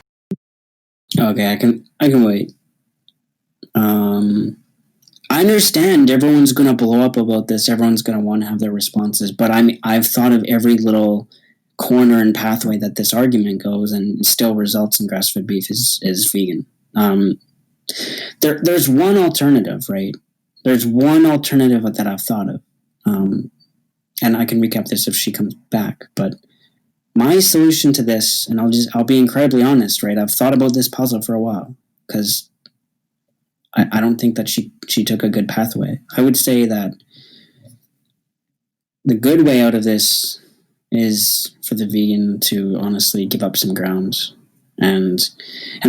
Okay, I can wait. I understand everyone's gonna blow up about this. Everyone's gonna want to have their responses, but I've thought of every little corner and pathway that this argument goes, and still results in grass-fed beef is vegan. There's one alternative, right? There's one alternative that I've thought of, and I can recap this if she comes back. But my solution to this, and I'll be incredibly honest, right? I've thought about this puzzle for a while because I don't think that she took a good pathway. I would say that the good way out of this is for the vegan to honestly give up some ground and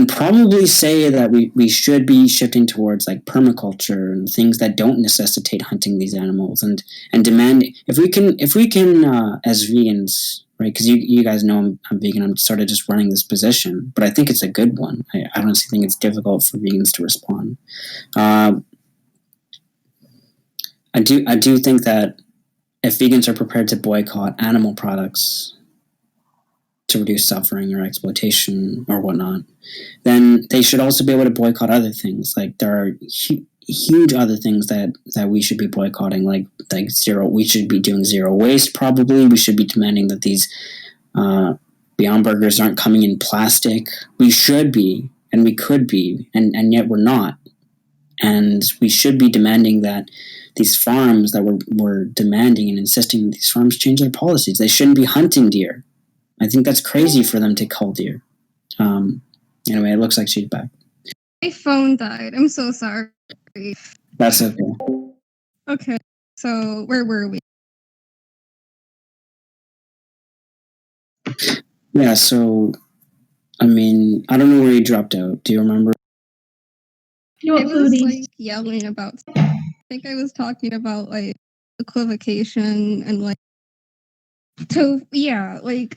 probably say that we should be shifting towards like permaculture and things that don't necessitate hunting these animals and demand if we can as vegans, right? Because you guys know I'm vegan. I'm sort of just running this position, but I think it's a good one. I honestly think it's difficult for vegans to respond. I do think that if vegans are prepared to boycott animal products to reduce suffering or exploitation or whatnot, then they should also be able to boycott other things. Like there are huge other things that we should be boycotting, like zero. We should be doing zero waste. Probably we should be demanding that these Beyond Burgers aren't coming in plastic. We should be, and we could be, and yet we're not. And we should be demanding that these farms that we're demanding and insisting that these farms change their policies. They shouldn't be hunting deer. I think that's crazy for them to cull deer. Anyway, it looks like she's back.
My phone died. I'm so sorry.
That's okay.
Okay, so where were we?
Yeah, so, I mean, I don't know where you dropped out. Do you remember?
I was like yelling about. I think I was talking about like equivocation and like. Like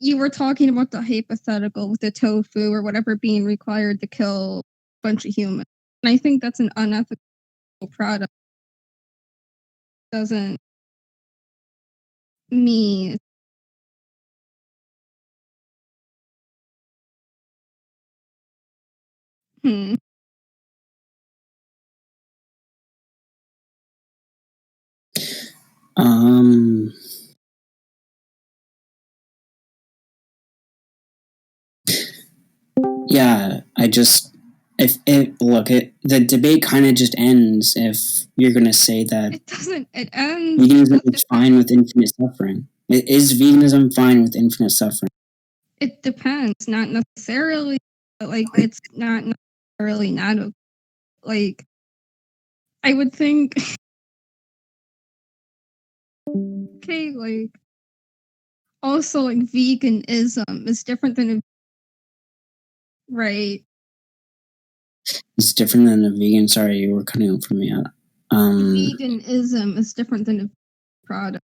you were talking about the hypothetical with the tofu or whatever being required to kill a bunch of humans, and I think that's an unethical product. Doesn't mean.
Yeah, the debate kind of just ends if you're going to say that
It doesn't. It ends.
Veganism is fine with infinite suffering. Is veganism fine with infinite suffering?
It depends. Not necessarily. But like, it's not necessarily not a, like. I would think. Okay, like. Also, like veganism is different than a. Right.
It's different than a vegan. Sorry, you were cutting out for me.
Veganism is different than a product.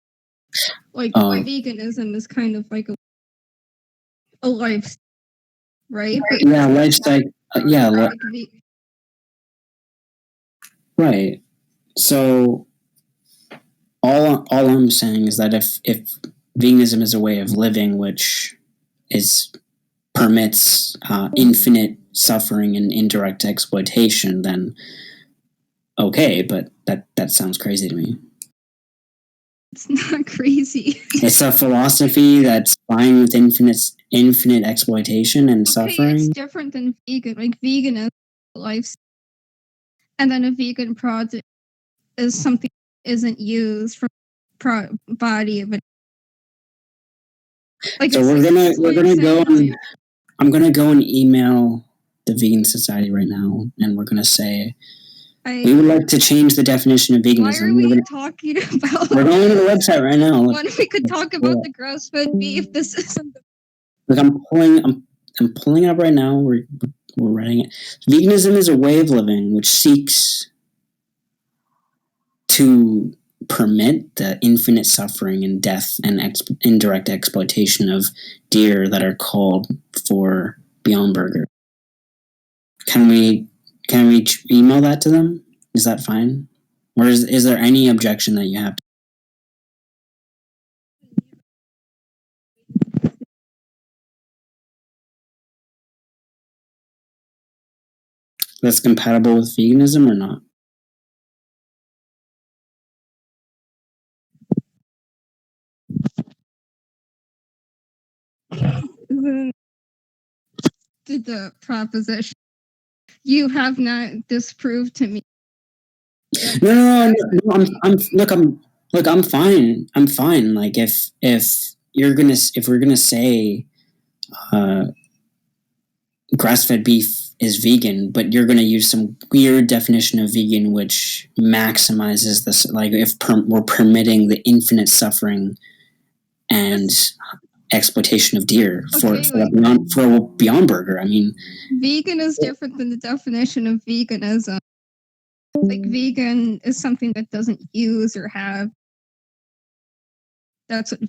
Like veganism is kind of like a lifestyle, right? But
yeah, lifestyle. Right. So all I'm saying is that if veganism is a way of living which permits infinite suffering and indirect exploitation, then okay, but that sounds crazy to me.
It's not crazy.
It's a philosophy that's fine with infinite exploitation and suffering.
It's different than vegan. Like vegan is lifestyle, and then a vegan product is something that isn't used for body of it.
Like so we're gonna go. I'm gonna go and email the Vegan Society right now, and we're gonna say we would like to change the definition of veganism.
Why are we talking about?
We're going to the website right now.
When we could talk about the grass-fed beef, this isn't.
Look, I'm pulling it up right now. We're writing it. Veganism is a way of living which seeks to permit the infinite suffering and death and indirect exploitation of deer that are called for Beyond Burger. Can we email that to them? Is that fine? Or is there any objection that you have? That's compatible with veganism or not?
The proposition you have not disproved to me.
No. I'm fine. I'm fine. Like if we're gonna say grass-fed beef is vegan, but you're gonna use some weird definition of vegan which maximizes this, like if we're permitting the infinite suffering and exploitation of deer for Beyond Burger. I mean,
vegan is different than the definition of veganism. Like vegan is something that doesn't use or have. That's what.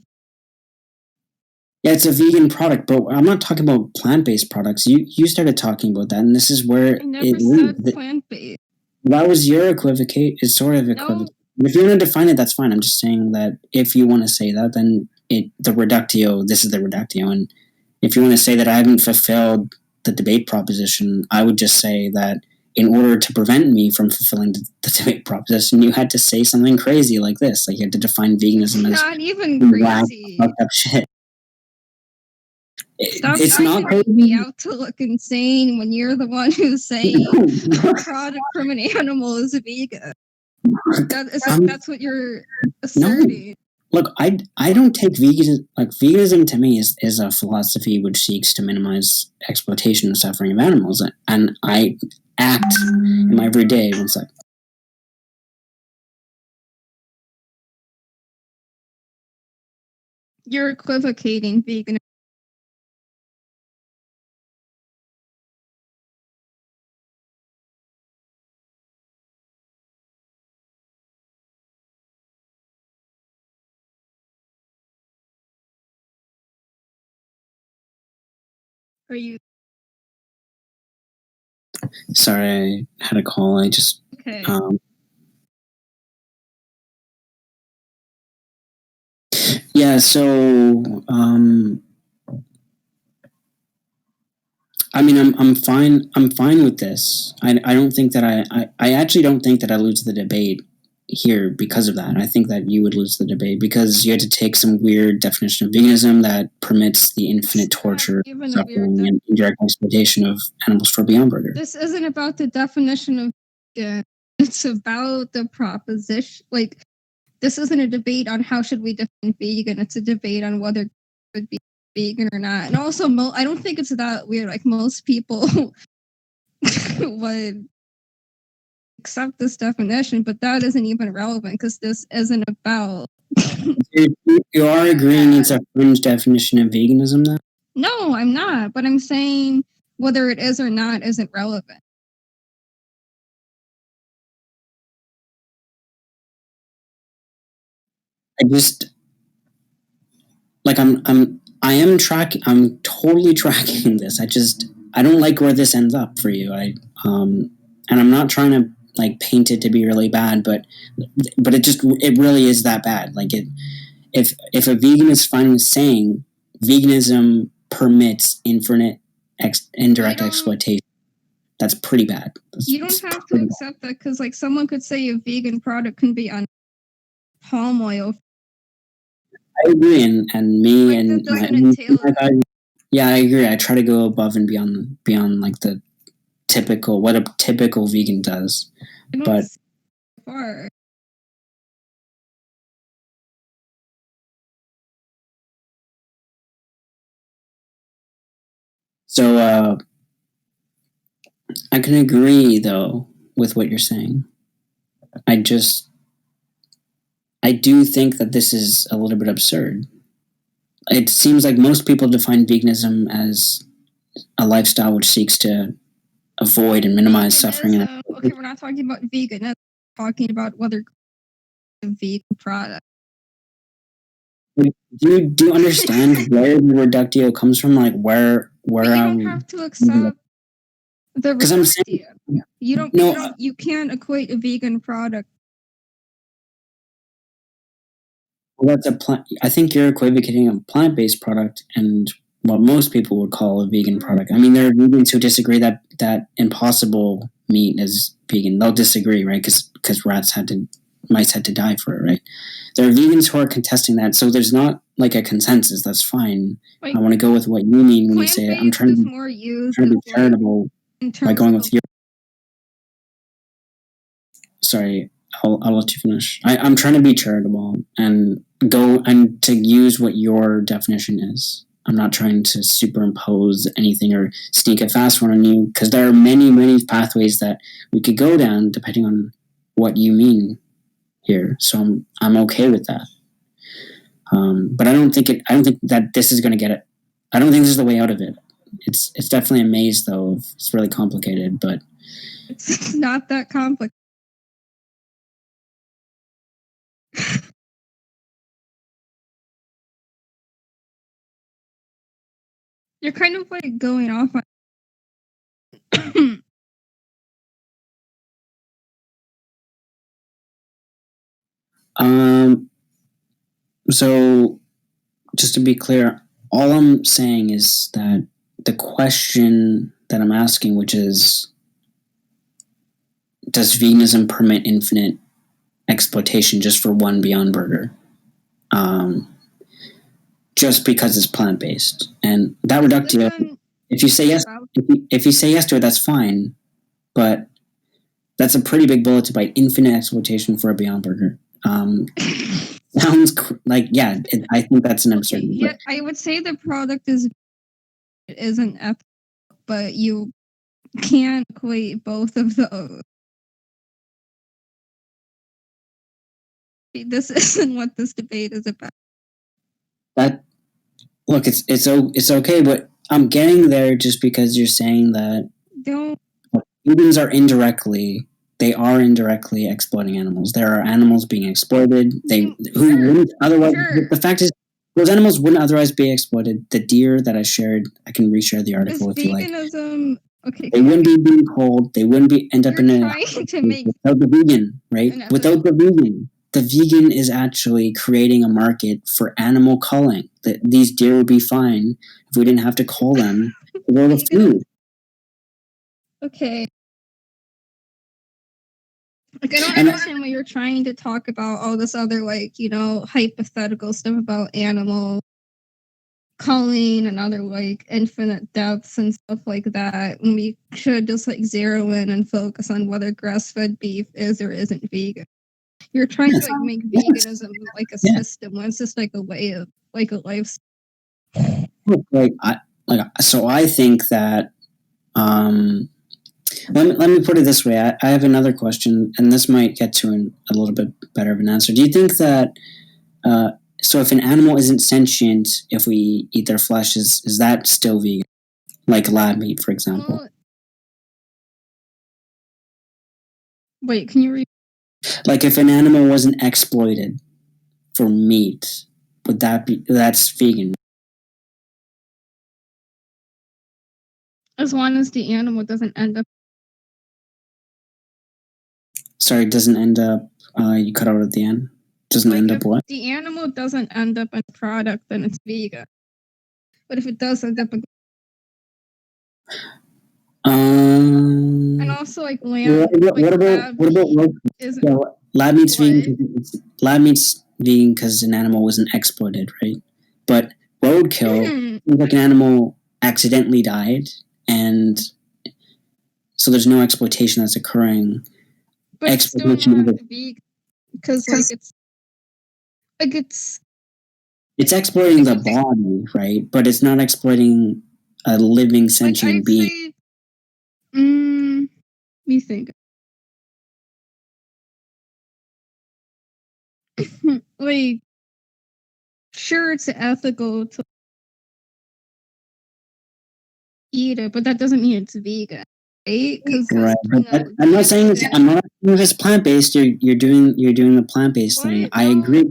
Yeah, it's a vegan product, but I'm not talking about plant-based products. You started talking about that, and this is where
I never said plant-based.
That was your equivocate. It's sort of equivocate. No. If you want to define it, that's fine. I'm just saying that if you want to say that, then the reductio. This is the reductio, and if you want to say that I haven't fulfilled the debate proposition, I would just say that in order to prevent me from fulfilling the debate proposition, you had to say something crazy like this. Like you had to define veganism as
not even crazy.
Fucked up shit.
Stop it's not crazy. Me out to look insane when you're the one who's saying a product from an animal is vegan. That's what you're asserting.
No. Look, I don't take veganism. Like veganism to me is a philosophy which seeks to minimize exploitation and suffering of animals, and I act in my everyday. One sec.
You're equivocating veganism. Are you?
Sorry, I had a call. I just.
Okay.
Yeah. So. I mean, I'm fine. I'm fine with this. I don't think that I actually don't think that I lose the debate here because of that. I think that you would lose the debate because you had to take some weird definition of veganism that permits the infinite torture, suffering, and indirect exploitation of animals for Beyond Burger.
This isn't about the definition of vegan. It's about the proposition. Like, this isn't a debate on how should we define vegan. It's a debate on whether it would be vegan or not. And also, I don't think it's that weird. Like, most people would accept this definition, but that isn't even relevant because this isn't about.
You are agreeing it's a fringe definition of veganism, then?
No, I'm not. But I'm saying whether it is or not isn't relevant.
I just like I'm totally tracking this. I don't like where this ends up for you. And I'm not trying to like paint it to be really bad, but it really is that bad. Like if a vegan is fine with saying veganism permits infinite indirect exploitation, that's pretty bad.
You don't have to accept that because like someone could say a vegan product can be on palm oil.
I agree, and me and yeah, I agree. I try to go above and beyond like the typical what a typical vegan does, but
far.
So I can agree though with what you're saying. I do think that this is a little bit absurd. It seems like most people define veganism as a lifestyle which seeks to avoid and minimize suffering.
Okay, we're not talking about vegan. We're talking about whether a vegan product.
Do you understand where the reductio comes from? Like where
But you don't have to accept the
'Cause I'm saying-
reductio. You can't equate a vegan product.
Well, that's a plant. I think you're equivocating a plant-based product and what most people would call a vegan product. I mean, there are vegans who disagree that Impossible meat is vegan. They'll disagree, right? Because mice had to die for it, right? There are vegans who are contesting that, so there's not like a consensus. That's fine.
Like,
I want to go with what you mean when you say it. I'm trying to
more used
be charitable by going with your. Sorry, I'll let you finish. I'm trying to be charitable and go and to use what your definition is. I'm not trying to superimpose anything or sneak a fast one on you because there are many pathways that we could go down depending on what you mean here. So I'm okay with that. But I don't think that this is going to get it. I don't think this is the way out of it. It's definitely a maze though. It's really complicated, but
it's not that complicated. You're kind of like going off
on. So just to be clear, all I'm saying is that the question that I'm asking, which is, does veganism permit infinite exploitation just for one Beyond Burger? Just because it's plant-based, and that reductio. If you say yes, if you say yes to it, that's fine. But that's a pretty big bullet to bite. Infinite exploitation for a Beyond Burger. Sounds like I think that's an absurdity.
Yeah, I would say the product isn't ethical, but you can't equate both of those. This isn't what this debate is about.
That look, it's okay, but I'm getting there just because you're saying that humans are indirectly exploiting animals. There are animals being exploited. Wouldn't otherwise. Sure. The fact is, those animals wouldn't otherwise be exploited. The deer that I shared, I can reshare the article if you like.
Okay.
They wouldn't be being cold. They wouldn't be end up in a without the vegan, right? Without the vegan. The vegan is actually creating a market for animal culling. That these deer would be fine if we didn't have to cull them to go to food.
Okay. Like, I don't understand what you're trying to talk about, all this other, hypothetical stuff about animal culling and other, infinite depths and stuff like that, when we should just, zero in and focus on whether grass-fed beef is or isn't vegan. You're trying to, make veganism, a system, when it's just, a way of, a lifestyle.
So I think that, let me put it this way. I have another question, and this might get to a little bit better of an answer. Do you think that, so if an animal isn't sentient, if we eat their flesh, is that still vegan? Like lab meat, for example.
Wait, can you read?
Like if an animal wasn't exploited for meat, that's vegan?
As long as the animal doesn't end up.
Sorry, doesn't end up. You cut out at the end. Doesn't end up what?
The animal doesn't end up in a product, then it's vegan. But if it does end up. And also lamb.
What about lab meat's vegan? Lab meat's vegan because an animal wasn't exploited, right? But roadkill, like an animal accidentally died, and so there's no exploitation that's occurring.
But exploitation it's still not vegan because
it's exploiting the body, right? But it's not exploiting a living sentient being.
You think? Sure, it's ethical to eat it, but that doesn't mean it's vegan. right? Because
Right, but I'm not saying if it's plant based. You're doing the plant based thing.
What?
I
No.
agree.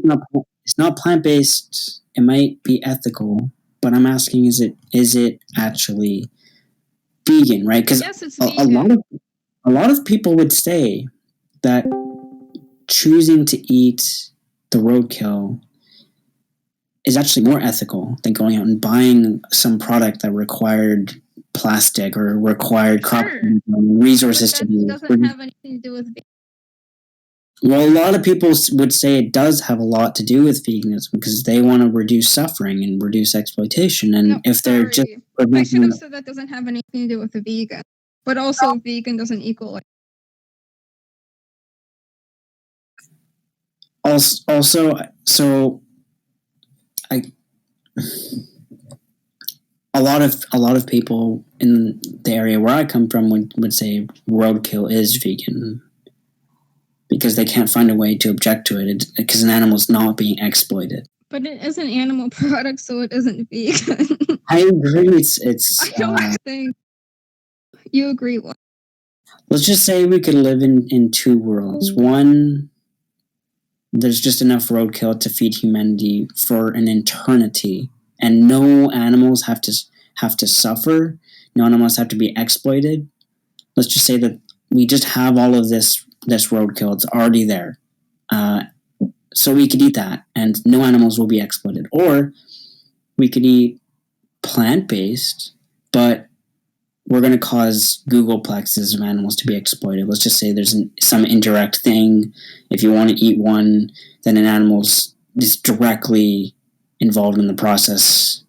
It's not plant based. It might be ethical, but I'm asking: is it actually vegan? Right? Because
Yes, it's
a
vegan.
lot of people would say that choosing to eat the roadkill is actually more ethical than going out and buying some product that required plastic or required crop
Sure.
resources
But
to
that
be.
doesn't have anything to do with vegan.
Well, a lot of people would say it does have a lot to do with veganism because they want to reduce suffering and reduce exploitation. And
No,
if they're just
I should have said that doesn't have anything to do with the vegan. But also, vegan doesn't equal like.
also, so I a lot of people in the area where I come from would say roadkill is vegan because they can't find a way to object to it because an animal's not being exploited.
But it is an animal product, so it isn't vegan.
I agree. It's.
I don't think you agree. What?
Let's just say we could live in two worlds. One, there's just enough roadkill to feed humanity for an eternity, and no animals have to suffer. No animals have to be exploited. Let's just say that we just have all of this roadkill. It's already there, so we could eat that, and no animals will be exploited. Or we could eat plant based, but we're going to cause Googleplexes of animals to be exploited. Let's just say there's some indirect thing. If you want to eat one, then an animal's is directly involved in the process.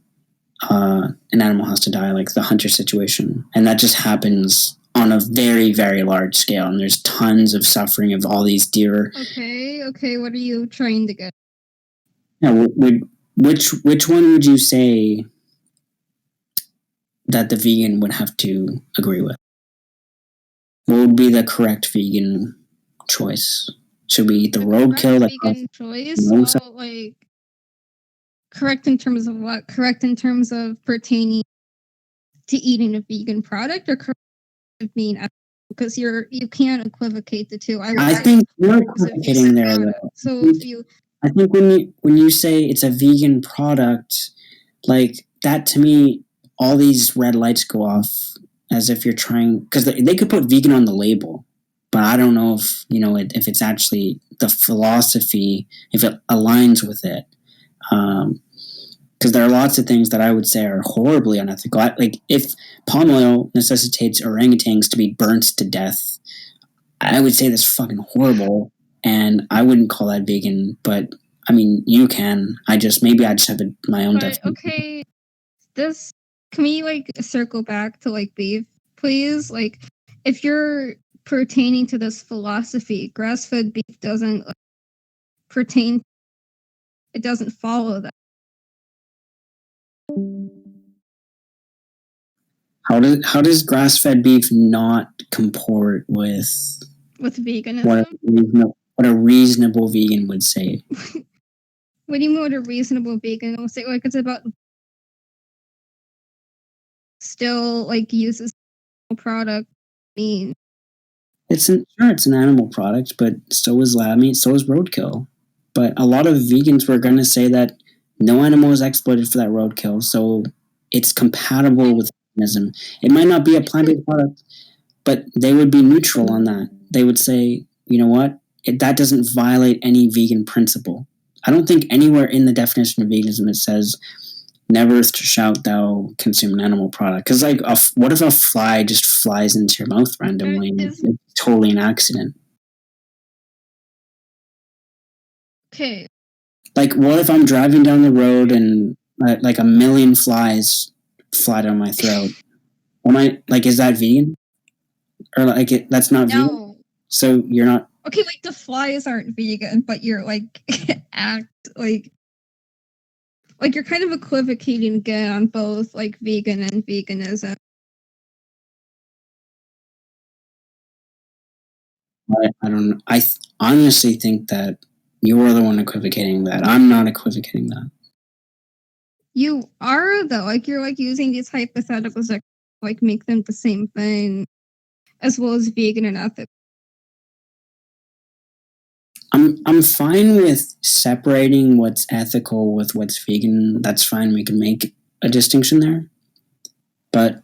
An animal has to die, like the hunter situation. And that just happens on a very, very large scale. And there's tons of suffering of all these deer.
Okay, what are you trying to get?
Yeah, which one would you say that the vegan would have to agree with? What would be the correct vegan choice? Should we eat the roadkill?
Vegan choice? Well, like, correct in terms of what? Correct in terms of pertaining to eating a vegan product, or correct of being because you can't equivocate the two.
I think you're equivocating there, though.
So if you,
I think when you say it's a vegan product, like that to me, all these red lights go off as if you're trying because they could put vegan on the label, but I don't know if if it's actually the philosophy, if it aligns with it. Because there are lots of things that I would say are horribly unethical. Like if palm oil necessitates orangutans to be burnt to death, I would say that's fucking horrible, and I wouldn't call that vegan. But I mean, you can. Maybe I just have my own definition.
Okay, can we like circle back to like beef, please? Like, if you're pertaining to this philosophy, grass-fed beef doesn't pertain. It doesn't follow that.
How does grass-fed beef not comport with
veganism?
What a reasonable vegan would say?
What do you mean what a reasonable vegan will say? Like it's about still like uses product.
It's an animal product, but so is lab meat, so is roadkill. But a lot of vegans were going to say that no animal is exploited for that roadkill, so it's compatible with veganism. It might not be a plant-based product, but they would be neutral on that. They would say, you know what, that doesn't violate any vegan principle. I don't think anywhere in the definition of veganism it says never shalt thou consume an animal product. Because like, what if a fly just flies into your mouth randomly? It's totally an accident.
Okay.
Like, what if I'm driving down the road and like a million flies fly down my throat? Is that vegan? Or that's not vegan? So you're not.
Okay, like the flies aren't vegan, but you're like like you're kind of equivocating again on both like vegan and veganism.
I don't know. I honestly think that you're the one equivocating that. I'm not equivocating that.
You are though. Like you're like using these hypotheticals that like make them the same thing. as well as vegan and ethical.
I'm fine with separating what's ethical with what's vegan. That's fine. We can make a distinction there, but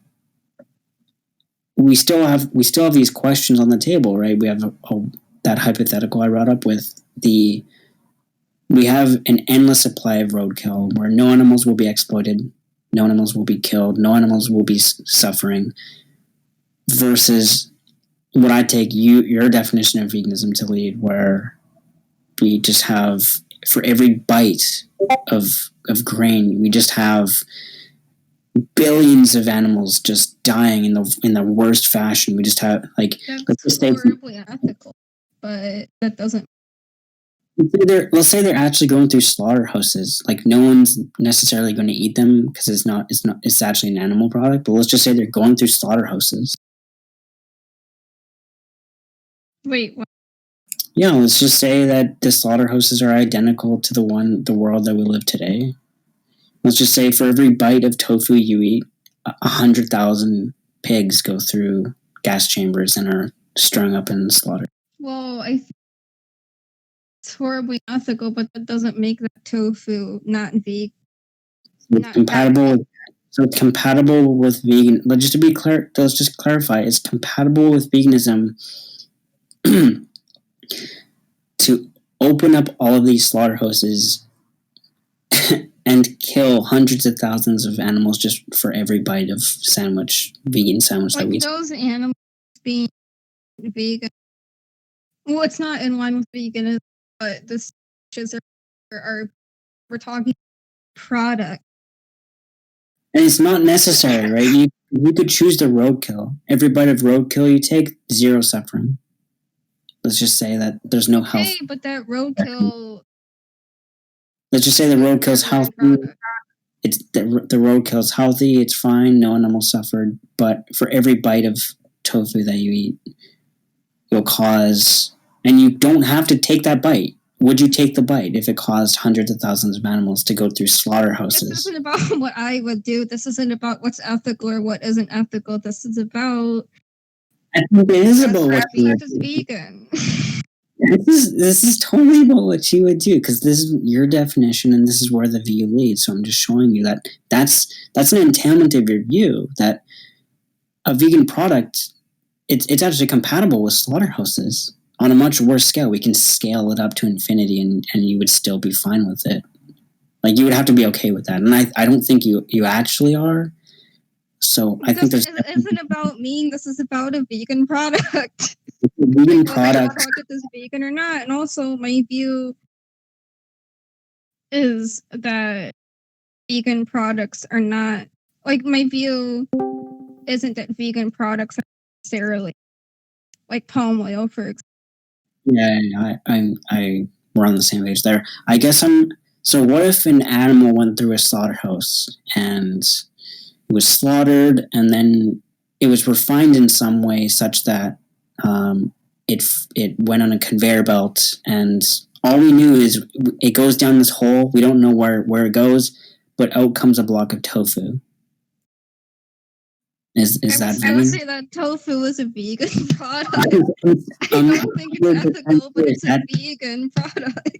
we still have these questions on the table, right? We have that hypothetical I brought up with we have an endless supply of roadkill where no animals will be exploited, no animals will be killed, no animals will be suffering, versus what I take your definition of veganism to lead, where we just have, for every bite of grain, we just have billions of animals just dying in the worst fashion. We just have, like,
that's horribly unethical, but that doesn't.
Let's say they're actually going through slaughterhouses. Like, no one's necessarily going to eat them because it's actually an animal product. But let's just say they're going through slaughterhouses.
Wait, what?
Yeah, let's just say that the slaughterhouses are identical to the world that we live today. Let's just say for every bite of tofu you eat, 100,000 pigs go through gas chambers and are strung up and slaughtered.
Well, I think it's horribly unethical, but that doesn't make that tofu not vegan.
It's compatible. So it's compatible with vegan. But just to be clear, let's just clarify: it's compatible with veganism to open up all of these slaughterhouses and kill hundreds of thousands of animals just for every bite of vegan sandwich that we eat.
Those animals being vegan. Well, it's not in line with veganism, but the sandwiches are we're talking product.
And it's not necessary, right? You could choose the roadkill. Every bite of roadkill you take, zero suffering. Let's just say that there's no health.
Hey, but that roadkill.
Let's just say the roadkill's healthy. It's the roadkill's healthy. It's fine. No animal suffered. But for every bite of tofu that you eat, you'll cause, and you don't have to take that bite. Would you take the bite if it caused hundreds of thousands of animals to go through slaughterhouses?
This isn't about what I would do. This isn't about what's ethical or what isn't ethical. This is about.
I think it is about what you would do.
Vegan.
This is totally about what you would do, because this is your definition and this is where the view leads. So I'm just showing you that that's an entailment of your view, that a vegan product, it's actually compatible with slaughterhouses on a much worse scale. We can scale it up to infinity and you would still be fine with it. Like, you would have to be okay with that. And I don't think you actually are. So I think
this isn't about me. This is about a vegan product.
Vegan product
is vegan or not. And also my view is that vegan products are not, like, my view isn't that vegan products are necessarily like palm oil, for example.
Yeah, we're on the same page there. I guess so what if an animal went through a slaughterhouse and it was slaughtered and then it was refined in some way such that it went on a conveyor belt, and all we knew is it goes down this hole. We don't know where it goes, but out comes a block of tofu. Is that vegan?
I would say that tofu is a vegan product. I don't think it's ethical, but it's a vegan product.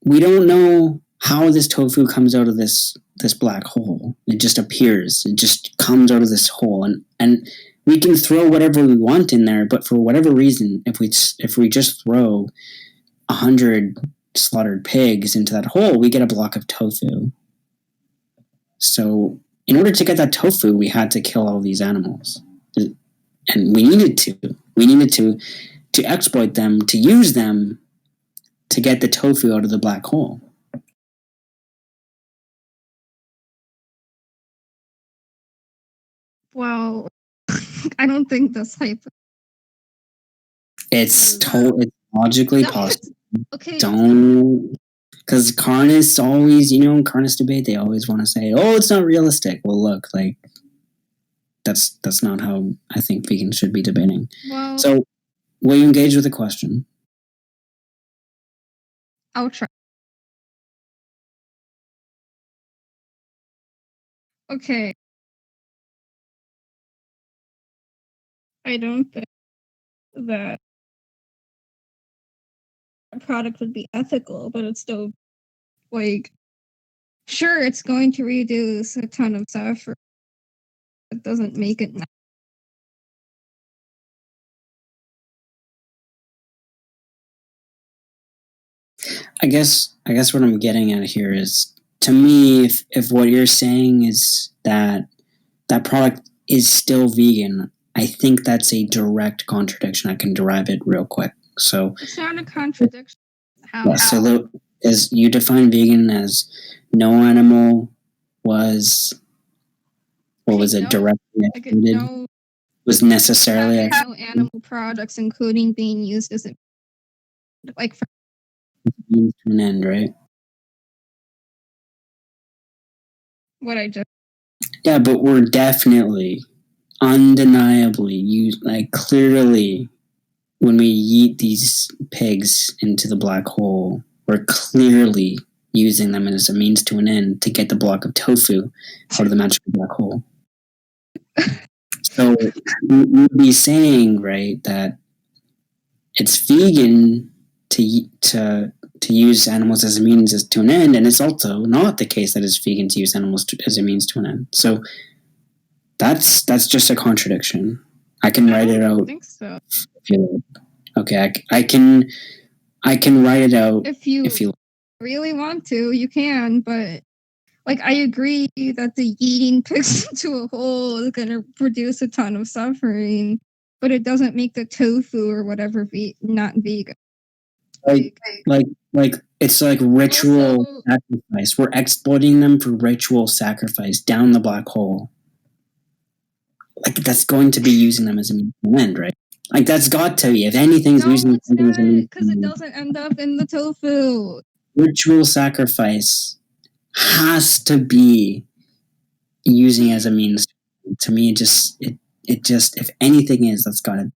We don't know how this tofu comes out of this black hole. It just appears. It just comes out of this hole, and we can throw whatever we want in there, but for whatever reason, if we just throw 100 slaughtered pigs into that hole, we get a block of tofu. So in order to get that tofu, we had to kill all these animals, and we needed to exploit them, to use them to get the tofu out of the black hole.
Well, I don't think this type.
It's logically possible.
Okay.
Don't, because carnists always, in carnist debate, they always want to say, "Oh, it's not realistic." Well, look, like that's not how I think vegans should be debating.
Well,
so, will you engage with the question?
I'll try. Okay. I don't think that a product would be ethical, but it's still like, sure, it's going to reduce a ton of suffering. It doesn't make it.
I guess what I'm getting at here is, to me, if what you're saying is that that product is still vegan, I think that's a direct contradiction. I can derive it real quick. So
it's not a contradiction.
How? Yeah, so as you define vegan as no animal was, what was it, directly excluded, was necessarily
no animal products, including being used as a, like, for
means to an end, right?
What I just,
yeah, but we're definitely, undeniably, clearly, when we yeet these pigs into the black hole, we're clearly using them as a means to an end to get the block of tofu out of the magical black hole. So you'd be saying, right, that it's vegan to use animals as a means to an end, and it's also not the case that it's vegan to use animals as a means to an end. So that's just a contradiction. I can write it out.
I think so.
If you like. Okay, I can write it out
if you really want to. You can, but like, I agree that the eating pigs into a hole is going to produce a ton of suffering, but it doesn't make the tofu or whatever not vegan.
Like it's like ritual sacrifice. We're exploiting them for ritual sacrifice down the black hole. Like, that's going to be using them as a means to an end, right? Like, that's got to be. If anything's using something as a means,
because it doesn't end up in the tofu.
Ritual sacrifice has to be using as a means. To me, it just if anything is, that's got to.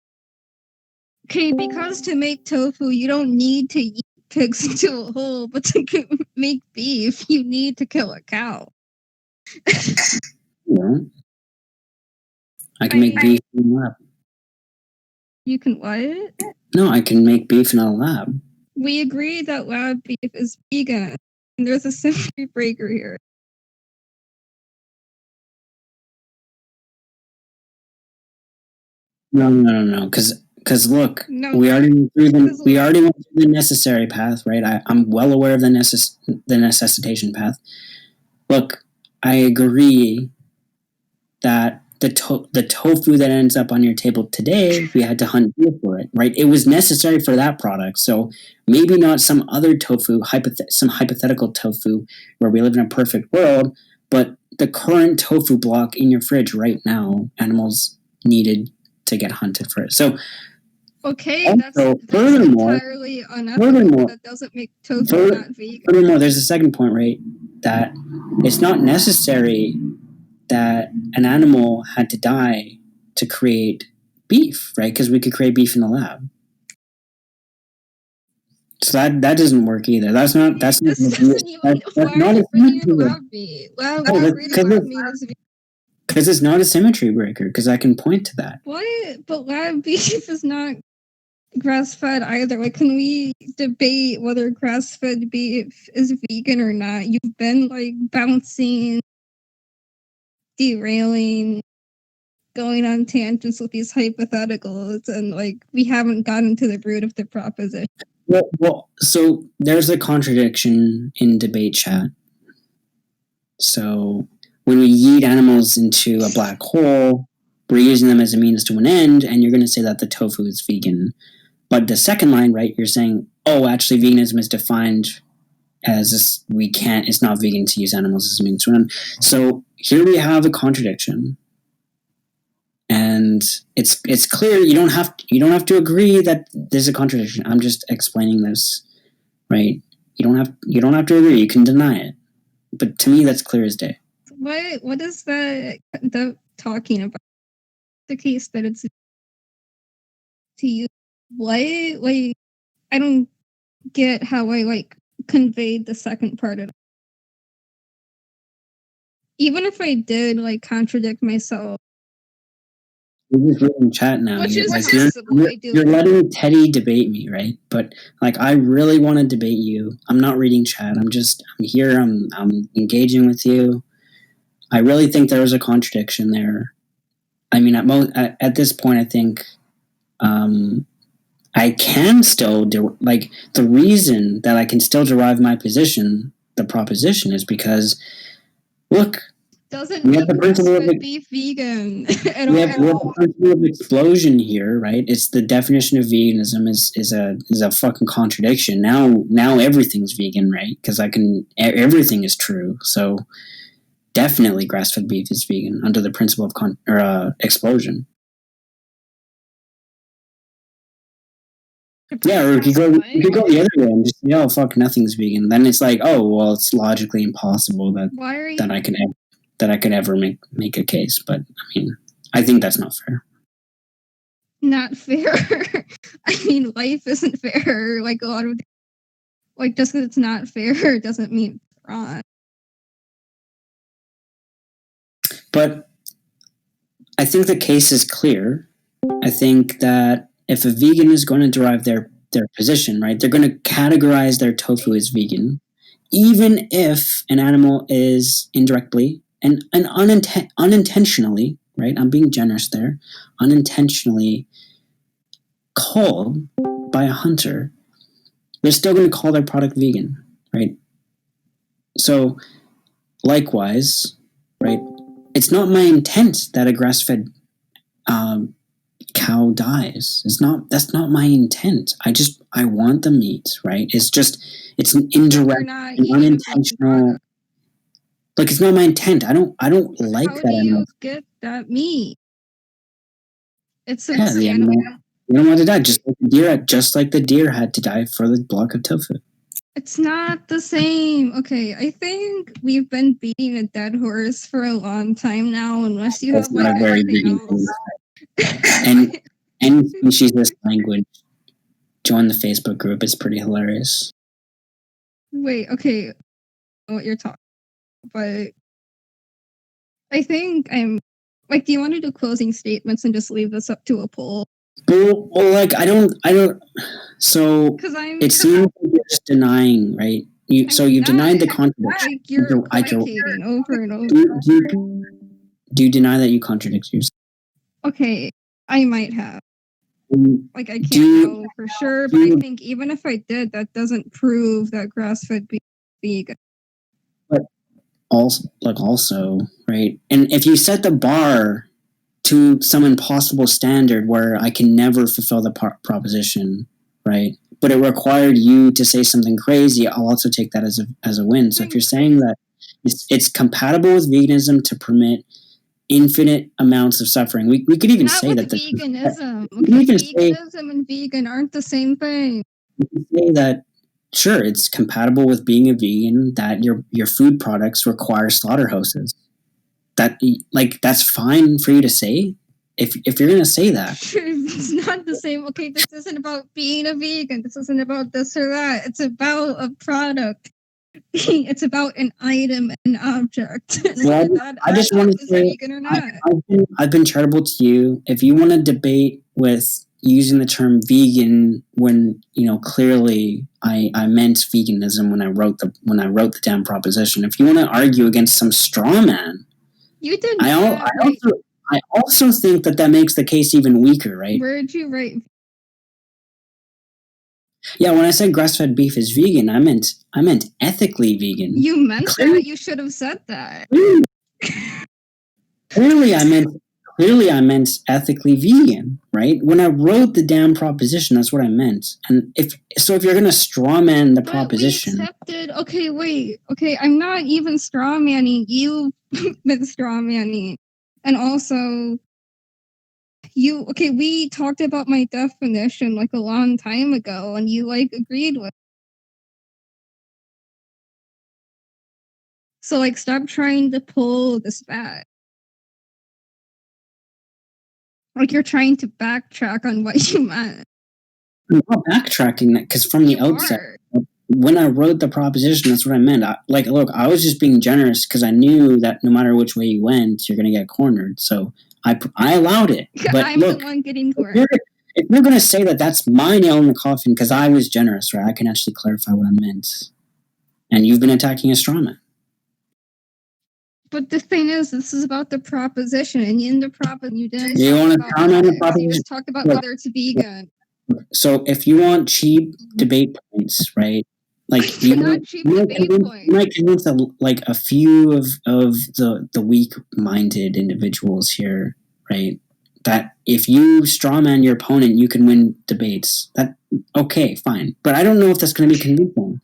Okay, because to make tofu, you don't need to eat pigs into a hole, but to make beef, you need to kill a cow.
Yeah. I can make beef in a lab.
You can what?
No, I can make beef in a lab.
We agree that lab beef is vegan. And there's a symmetry breaker here.
No. Because look, we already went through the necessary path, right? I'm well aware of the necessitation path. Look, I agree that the tofu that ends up on your table today, we had to hunt deer for it, right? It was necessary for that product. So maybe not some other tofu, some hypothetical tofu where we live in a perfect world, but the current tofu block in your fridge right now, animals needed to get hunted for it. So
okay, that's entirely unethical. That doesn't make tofu not vegan.
Furthermore, there's a second point, right? That it's not necessary that an animal had to die to create beef, right? Because we could create beef in the lab. So that doesn't work either. That's not a because it's not a symmetry breaker, because I can point to that.
What? But lab beef is not grass-fed either. Like, can we debate whether grass-fed beef is vegan or not? You've been like bouncing, derailing, going on tangents with these hypotheticals, and like, we haven't gotten to the root of the proposition.
Well, so there's a contradiction in debate chat. So when we yeet animals into a black hole, we're using them as a means to an end, and you're going to say that the tofu is vegan. But the second line, right, you're saying, oh, actually, veganism is defined as this, it's not vegan to use animals as a means to an end. So here we have a contradiction. And it's clear you don't have to agree that there's a contradiction. I'm just explaining this, right? You don't have to agree. You can deny it, but to me that's clear as day.
What is that talking about? The case that it's to use what? Like, I don't get how I conveyed the second part of it. Even if I did contradict myself.
You're just reading chat now.
Which
You're,
is
like,
possible, I do.
you're letting Teddy debate me, right? But like, I really want to debate you. I'm not reading chat. I'm here. I'm engaging with you. I really think there was a contradiction there. I mean, at this point, I think I can still like the reason that I can still derive my position, the proposition, is because look.
Doesn't
We
make
have the principle of
grass-fed beef vegan at
we have
all.
the principle of explosion here, right? It's the definition of veganism is a fucking contradiction. Now everything's vegan, right? Because everything is true. So definitely grass-fed beef is vegan under the principle of explosion. Yeah, or you could go the other way and just say, oh fuck, nothing's vegan. Then it's like, oh well, it's logically impossible that I could ever make a case. But I mean, I think that's not fair.
Not fair. I mean, life isn't fair. Like a lot of, like just because it's not fair doesn't mean it's wrong.
But I think the case is clear. I think that if a vegan is going to derive their position, right, they're going to categorize their tofu as vegan, even if an animal is indirectly and unintentionally, right, I'm being generous there, unintentionally called by a hunter, they're still going to call their product vegan, right? So, likewise, right, it's not my intent that a grass-fed cow dies. That's not my intent. I want the meat, right? It's an indirect, unintentional. Like, it's not my intent. I don't like that animal.
How do you get that meat? It's
the animal. You don't want to die, just like the deer had to die for the block of tofu.
It's not the same. Okay, I think we've been beating a dead horse for a long time now, unless you have like anything else.
And any species language, join the Facebook group. It's pretty hilarious.
Wait, okay, I know what you're talking about, but I think I'm like, do you want to do closing statements and just leave this up to a poll?
Well, like I don't. So it seems like you're just denying, right? You've denied the contradiction.
Like you're equivocating over and over.
Do you deny that you contradict yourself?
Okay, I might have. Like I can't know for sure, but I think even if I did, that doesn't prove that grass-fed beef is vegan.
But also, right? And if you set the bar to some impossible standard where I can never fulfill the proposition, right? But it required you to say something crazy, I'll also take that as a win. So if you're saying that it's compatible with veganism to permit infinite amounts of suffering, we could even say that
veganism. Veganism and vegan aren't the same thing.
We can say that sure, it's compatible with being a vegan that your food products require slaughterhouses. That's fine for you to say if you're going to say that.
It's not the same. Okay, this isn't about being a vegan. This isn't about this or that. It's about a product. It's about an item, an object.
Well, I just want to say,
vegan or not.
I've been charitable to you. If you want to debate with using the term vegan when clearly I meant veganism when I wrote the damn proposition. If you want to argue against some straw man,
you did.
I also think that makes the case even weaker, right?
Where did you write?
Yeah, when I said grass-fed beef is vegan, I meant ethically vegan.
You meant that. You should have said that.
Clearly, I meant ethically vegan, right? When I wrote the damn proposition, that's what I meant. And if you're gonna straw man the proposition,
we accepted. Okay, wait. Okay, I'm not even straw manning. You've been straw manning, and also. We talked about my definition like a long time ago and you agreed with it. So stop trying to pull this back. You're trying to backtrack on what you meant.
I'm not backtracking that because from the outset, when I wrote the proposition, that's what I meant. I was just being generous because I knew that no matter which way you went, you're going to get cornered. So I allowed it. But
I'm
look,
the one getting
if
hurt.
you're going to say that that's my nail in the coffin because I was generous, right? I can actually clarify what I meant. And you've been attacking a straw man.
But the thing is, this is about the proposition, and in the proposition, you didn't
You
talk
want to
about
comment on the
ethics. You
proposition?
just talked about
Look,
whether it's vegan.
So if you want cheap debate points, right? Like you
Not cheap debate points.
might convince a few of the weak-minded individuals here, right? That if you strawman your opponent, you can win debates. That okay, fine, but I don't know if that's going to be convincing.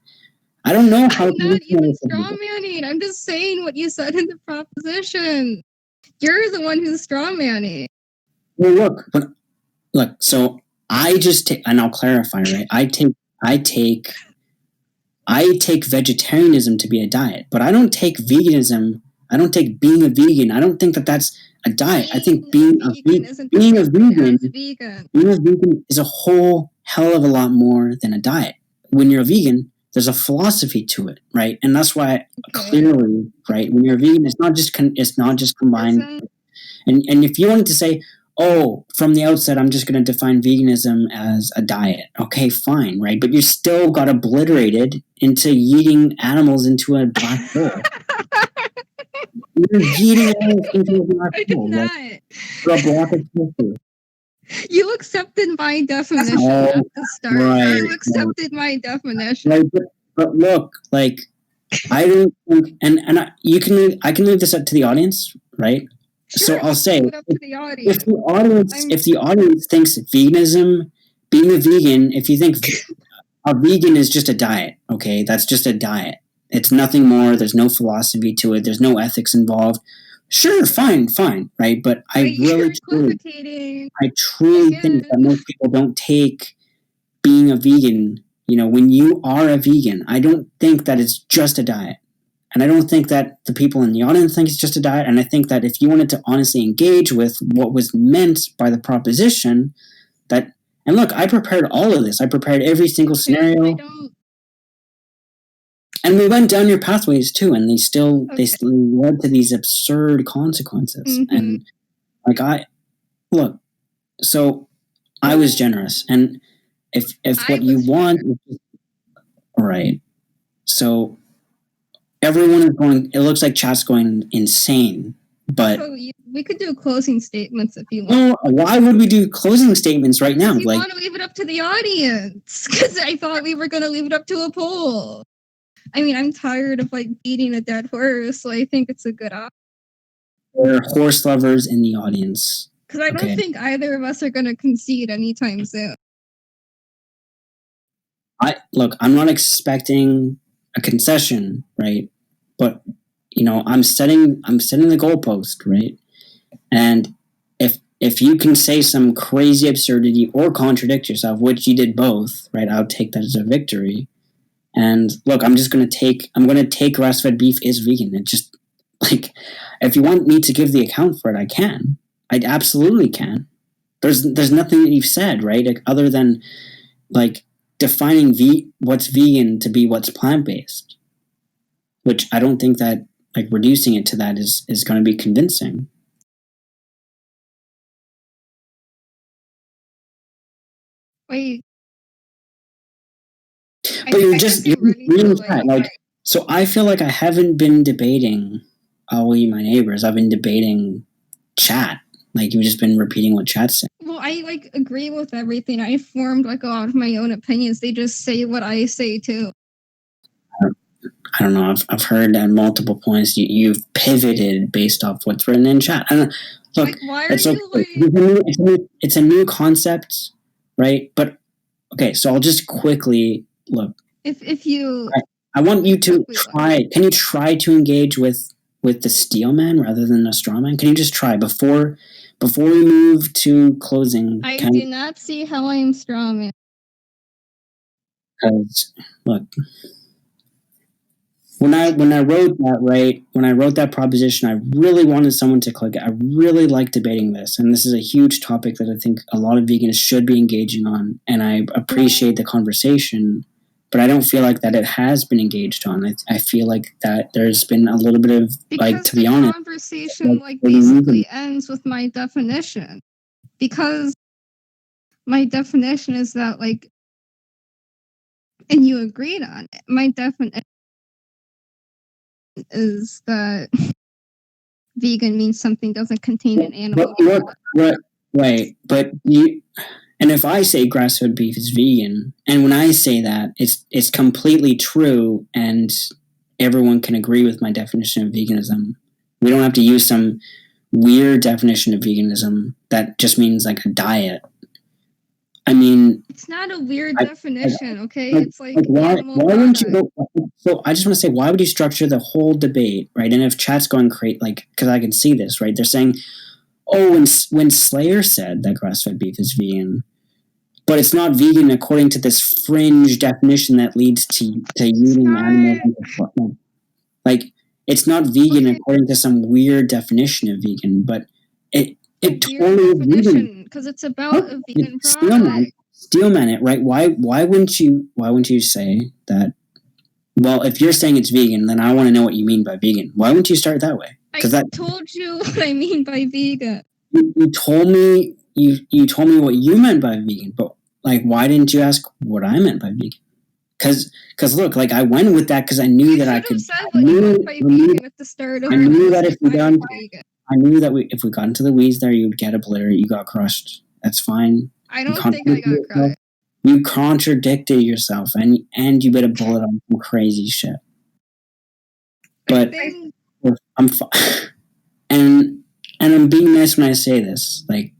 I don't know how.
I'm not even strawmanning. I'm just saying what you said in the proposition. You're the one who's strawmanning.
Well, look. So I just take, and I'll clarify, right? I take vegetarianism to be a diet, but I don't take veganism. I don't take being a vegan. I don't think that that's a diet. I think being a vegan is a whole hell of a lot more than a diet. When you're a vegan, there's a philosophy to it, right? And that's why clearly, right, when you're a vegan, it's not just combined. And if you wanted to say, oh, from the outset, I'm just going to define veganism as a diet. Okay, fine, right? But you still got obliterated into yeeting animals into a black hole. You're yeeting animals into a black hole.
Not.
For a block of tofu.
You accepted my definition at the start.
Right,
you accepted my definition.
Right, but look, like I don't think, I can leave this up to the audience, right?
Sure,
so I'll say,
leave it up to the audience.
if the audience thinks veganism, being a vegan, if you think a vegan is just a diet, okay, that's just a diet. It's nothing more. There's no philosophy to it. There's no ethics involved. Sure, fine, right? But I truly think that most people don't take being a vegan. You know, when you are a vegan, I don't think that it's just a diet. And I don't think that the people in the audience think it's just a diet. And I think that if you wanted to honestly engage with what was meant by the proposition, and look, I prepared all of this. I prepared every single scenario. And we went down your pathways too, and they still led to these absurd consequences.
Mm-hmm.
And so I was generous. And if what you want, all right. So everyone is going. It looks like chat's going insane. But
we could do closing statements if you want.
Oh, why would we do closing statements right now?
You want to leave it up to the audience because I thought we were going to leave it up to a poll. I mean, I'm tired of beating a dead horse, so I think it's a good option.
There are horse lovers in the audience.
Because I don't think either of us are going to concede anytime soon.
I'm not expecting a concession, right? But I'm setting the goalpost, right? And if you can say some crazy absurdity or contradict yourself, which you did both, right? I'll take that as a victory. And look, I'm going to take grass-fed beef is vegan. It just if you want me to give the account for it, I can. I absolutely can. There's nothing that you've said, right? Other than defining what's vegan to be what's plant-based, which I don't think that reducing it to that is going to be convincing.
Wait.
But you're reading chat. So I feel like I haven't been debating I'll eat my neighbors. I've been debating chat. You've just been repeating what chat's saying.
Well, I agree with everything. I formed a lot of my own opinions. They just say what I say too.
I don't know. I've heard at multiple points you've pivoted based off what's written in chat. Look,
why are you
it's a new concept, right? But okay, so I'll just quickly look.
If you,
I want you to try. Can you try to engage with the steel man rather than the straw man? Can you just try before we move to closing?
I do not see how I am straw man.
Because look. When I wrote that proposition, I really wanted someone to click it. I really like debating this, and this is a huge topic that I think a lot of vegans should be engaging on, and I appreciate the conversation. but I don't feel like that it has been engaged on. I feel like that there's been a little bit of, like, to be honest,
conversation basically ends with my definition, because my definition is that, like, and you agreed on it. My definition is that vegan means something doesn't contain an animal.
Right, but you. And if I say grass-fed beef is vegan, and when I say that, it's completely true, and everyone can agree with my definition of veganism. We don't have to use some weird definition of veganism that just means like a diet. I mean,
it's not a weird definition, okay?
It's like why wouldn't you go? So I just want to say, why would you structure the whole debate, right? And if chat's going crazy, like, because I can see this, right? They're saying, oh, when Slayer said that grass-fed beef is vegan, but it's not vegan according to this fringe definition that leads to eating animals. Like, it's not vegan according to some weird definition of vegan, but it totally is vegan
because it's about a vegan product.
Steelman it, right? Why wouldn't you say that? Well, if you're saying it's vegan, then I want to know what you mean by vegan. Why wouldn't you start that way?
Because I told you what I mean by vegan.
You told me you told me what you meant by vegan, but like, why didn't you ask what I meant by vegan? Because look, like, I went with that because I knew that I could. I knew that if we got into the weeds there, you'd get obliterated. You got crushed. That's fine.
I don't think I got crushed.
You contradicted yourself, and you bit a bullet on some crazy shit. But I'm and I'm being nice when I say this. Like,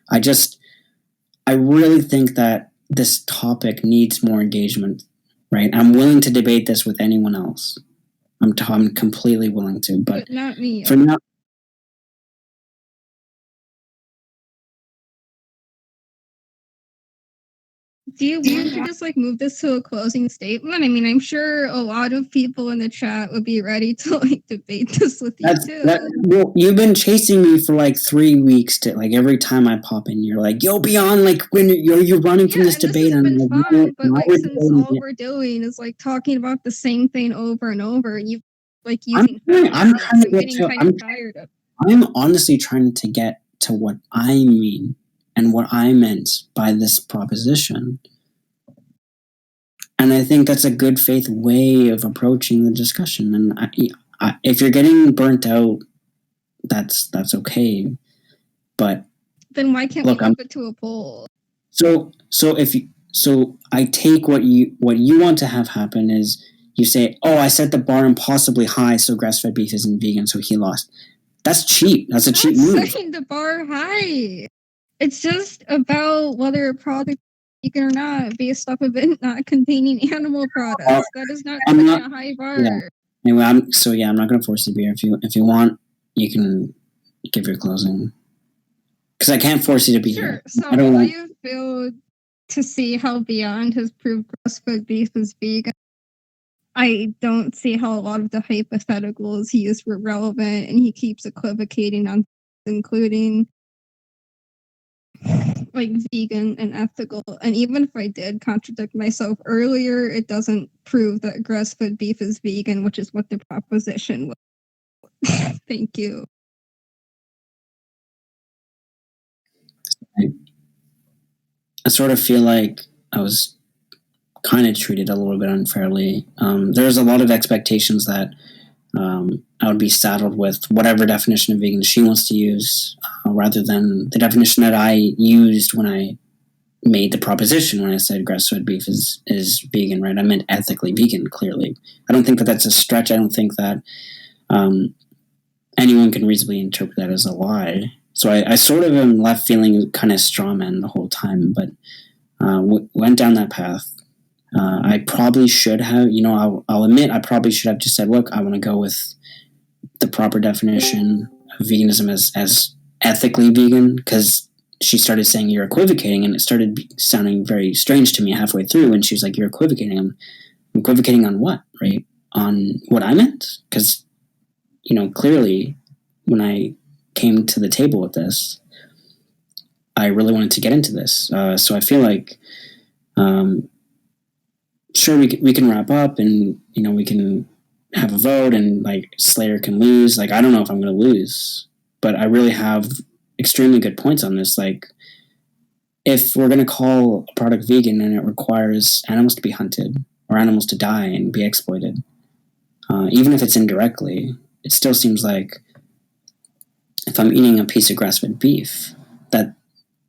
I really think that this topic needs more engagement, right? I'm willing to debate this with anyone else. I'm completely willing to, but
not me.
For now.
Do you want to just like move this to a closing statement? I mean, I'm sure a lot of people in the chat would be ready to like debate this with you too.
Well, you've been chasing me for like 3 weeks to like every time I pop in, you're like, "Yo, Beyond, like when you're running from this debate."
This has been fun, but like since all we're doing is like talking about the same thing over and over, and you like using. I'm tired of.
I'm honestly trying to get to what I mean and what I meant by this proposition. And I think that's a good faith way of approaching the discussion. And if you're getting burnt out, that's okay. But
then why can't we move it to a poll?
So I take what you want to have happen is you say, "Oh, I set the bar impossibly high, so grass-fed beef isn't vegan, so he lost." That's cheap. That's a cheap move.
Setting the bar high. It's just about whether a product is vegan or not, based off of it not containing animal products. That is not setting a high bar.
Yeah. Anyway, I'm not going to force you, beer. If you want, you can give your closing. Because I can't force you to be here.
So I don't you feel to see how Beyond has proved grass-fed beef is vegan? I don't see how a lot of the hypotheticals he used were relevant, and he keeps equivocating on, including like vegan and ethical. And even if I did contradict myself earlier, it doesn't prove that grass-fed beef is vegan, which is what the proposition was. Thank you.
I sort of feel like I was kind of treated a little bit unfairly. There's a lot of expectations that I would be saddled with whatever definition of vegan she wants to use, rather than the definition that I used when I made the proposition, when I said grass-fed beef is vegan, right? I meant ethically vegan, clearly. I don't think that that's a stretch. I don't think that anyone can reasonably interpret that as a lie. So I sort of am left feeling kind of strawman the whole time, but went down that path. I probably should have, I'll admit, I probably should have just said, look, I want to go with the proper definition of veganism as ethically vegan, because she started saying you're equivocating, and it started sounding very strange to me halfway through, and she was like, you're equivocating. I'm equivocating on what, right? On what I meant? Because, clearly when I came to the table with this, I really wanted to get into this. So I feel like sure, we can wrap up, and we can have a vote, and like Slayer can lose. Like, I don't know if I'm going to lose, but I really have extremely good points on this. Like, if we're going to call a product vegan and it requires animals to be hunted or animals to die and be exploited, even if it's indirectly, it still seems like if I'm eating a piece of grass-fed beef,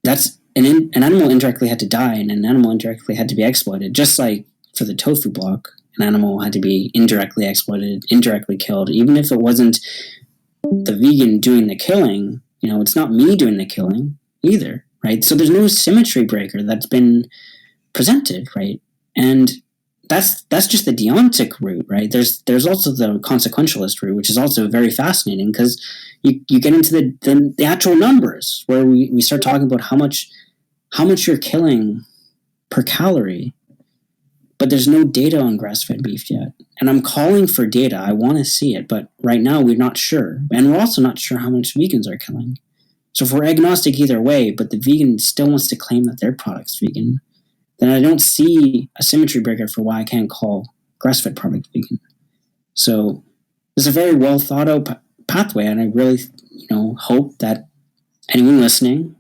that's an animal indirectly had to die and an animal indirectly had to be exploited. Just like for the tofu block, an animal had to be indirectly exploited, indirectly killed, even if it wasn't the vegan doing the killing. It's not me doing the killing either, right? So there's no symmetry breaker that's been presented, right? And that's just the deontic route, right? There's also the consequentialist route, which is also very fascinating because you get into the actual numbers where we start talking about how much you're killing per calorie, but there's no data on grass-fed beef yet. And I'm calling for data. I want to see it, but right now we're not sure. And we're also not sure how much vegans are killing. So if we're agnostic either way, but the vegan still wants to claim that their product's vegan, then I don't see a symmetry breaker for why I can't call grass-fed product vegan. So it's a very well thought out pathway, and I really, hope that anyone listening,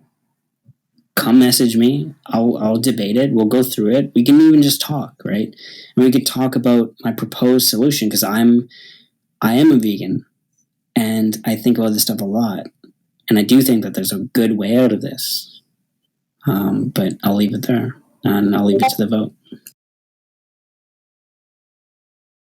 come message me. I'll debate it. We'll go through it. We can even just talk, right? And we could talk about my proposed solution because I am a vegan, and I think about this stuff a lot, and I do think that there's a good way out of this. But I'll leave it there. And I'll leave it to the vote.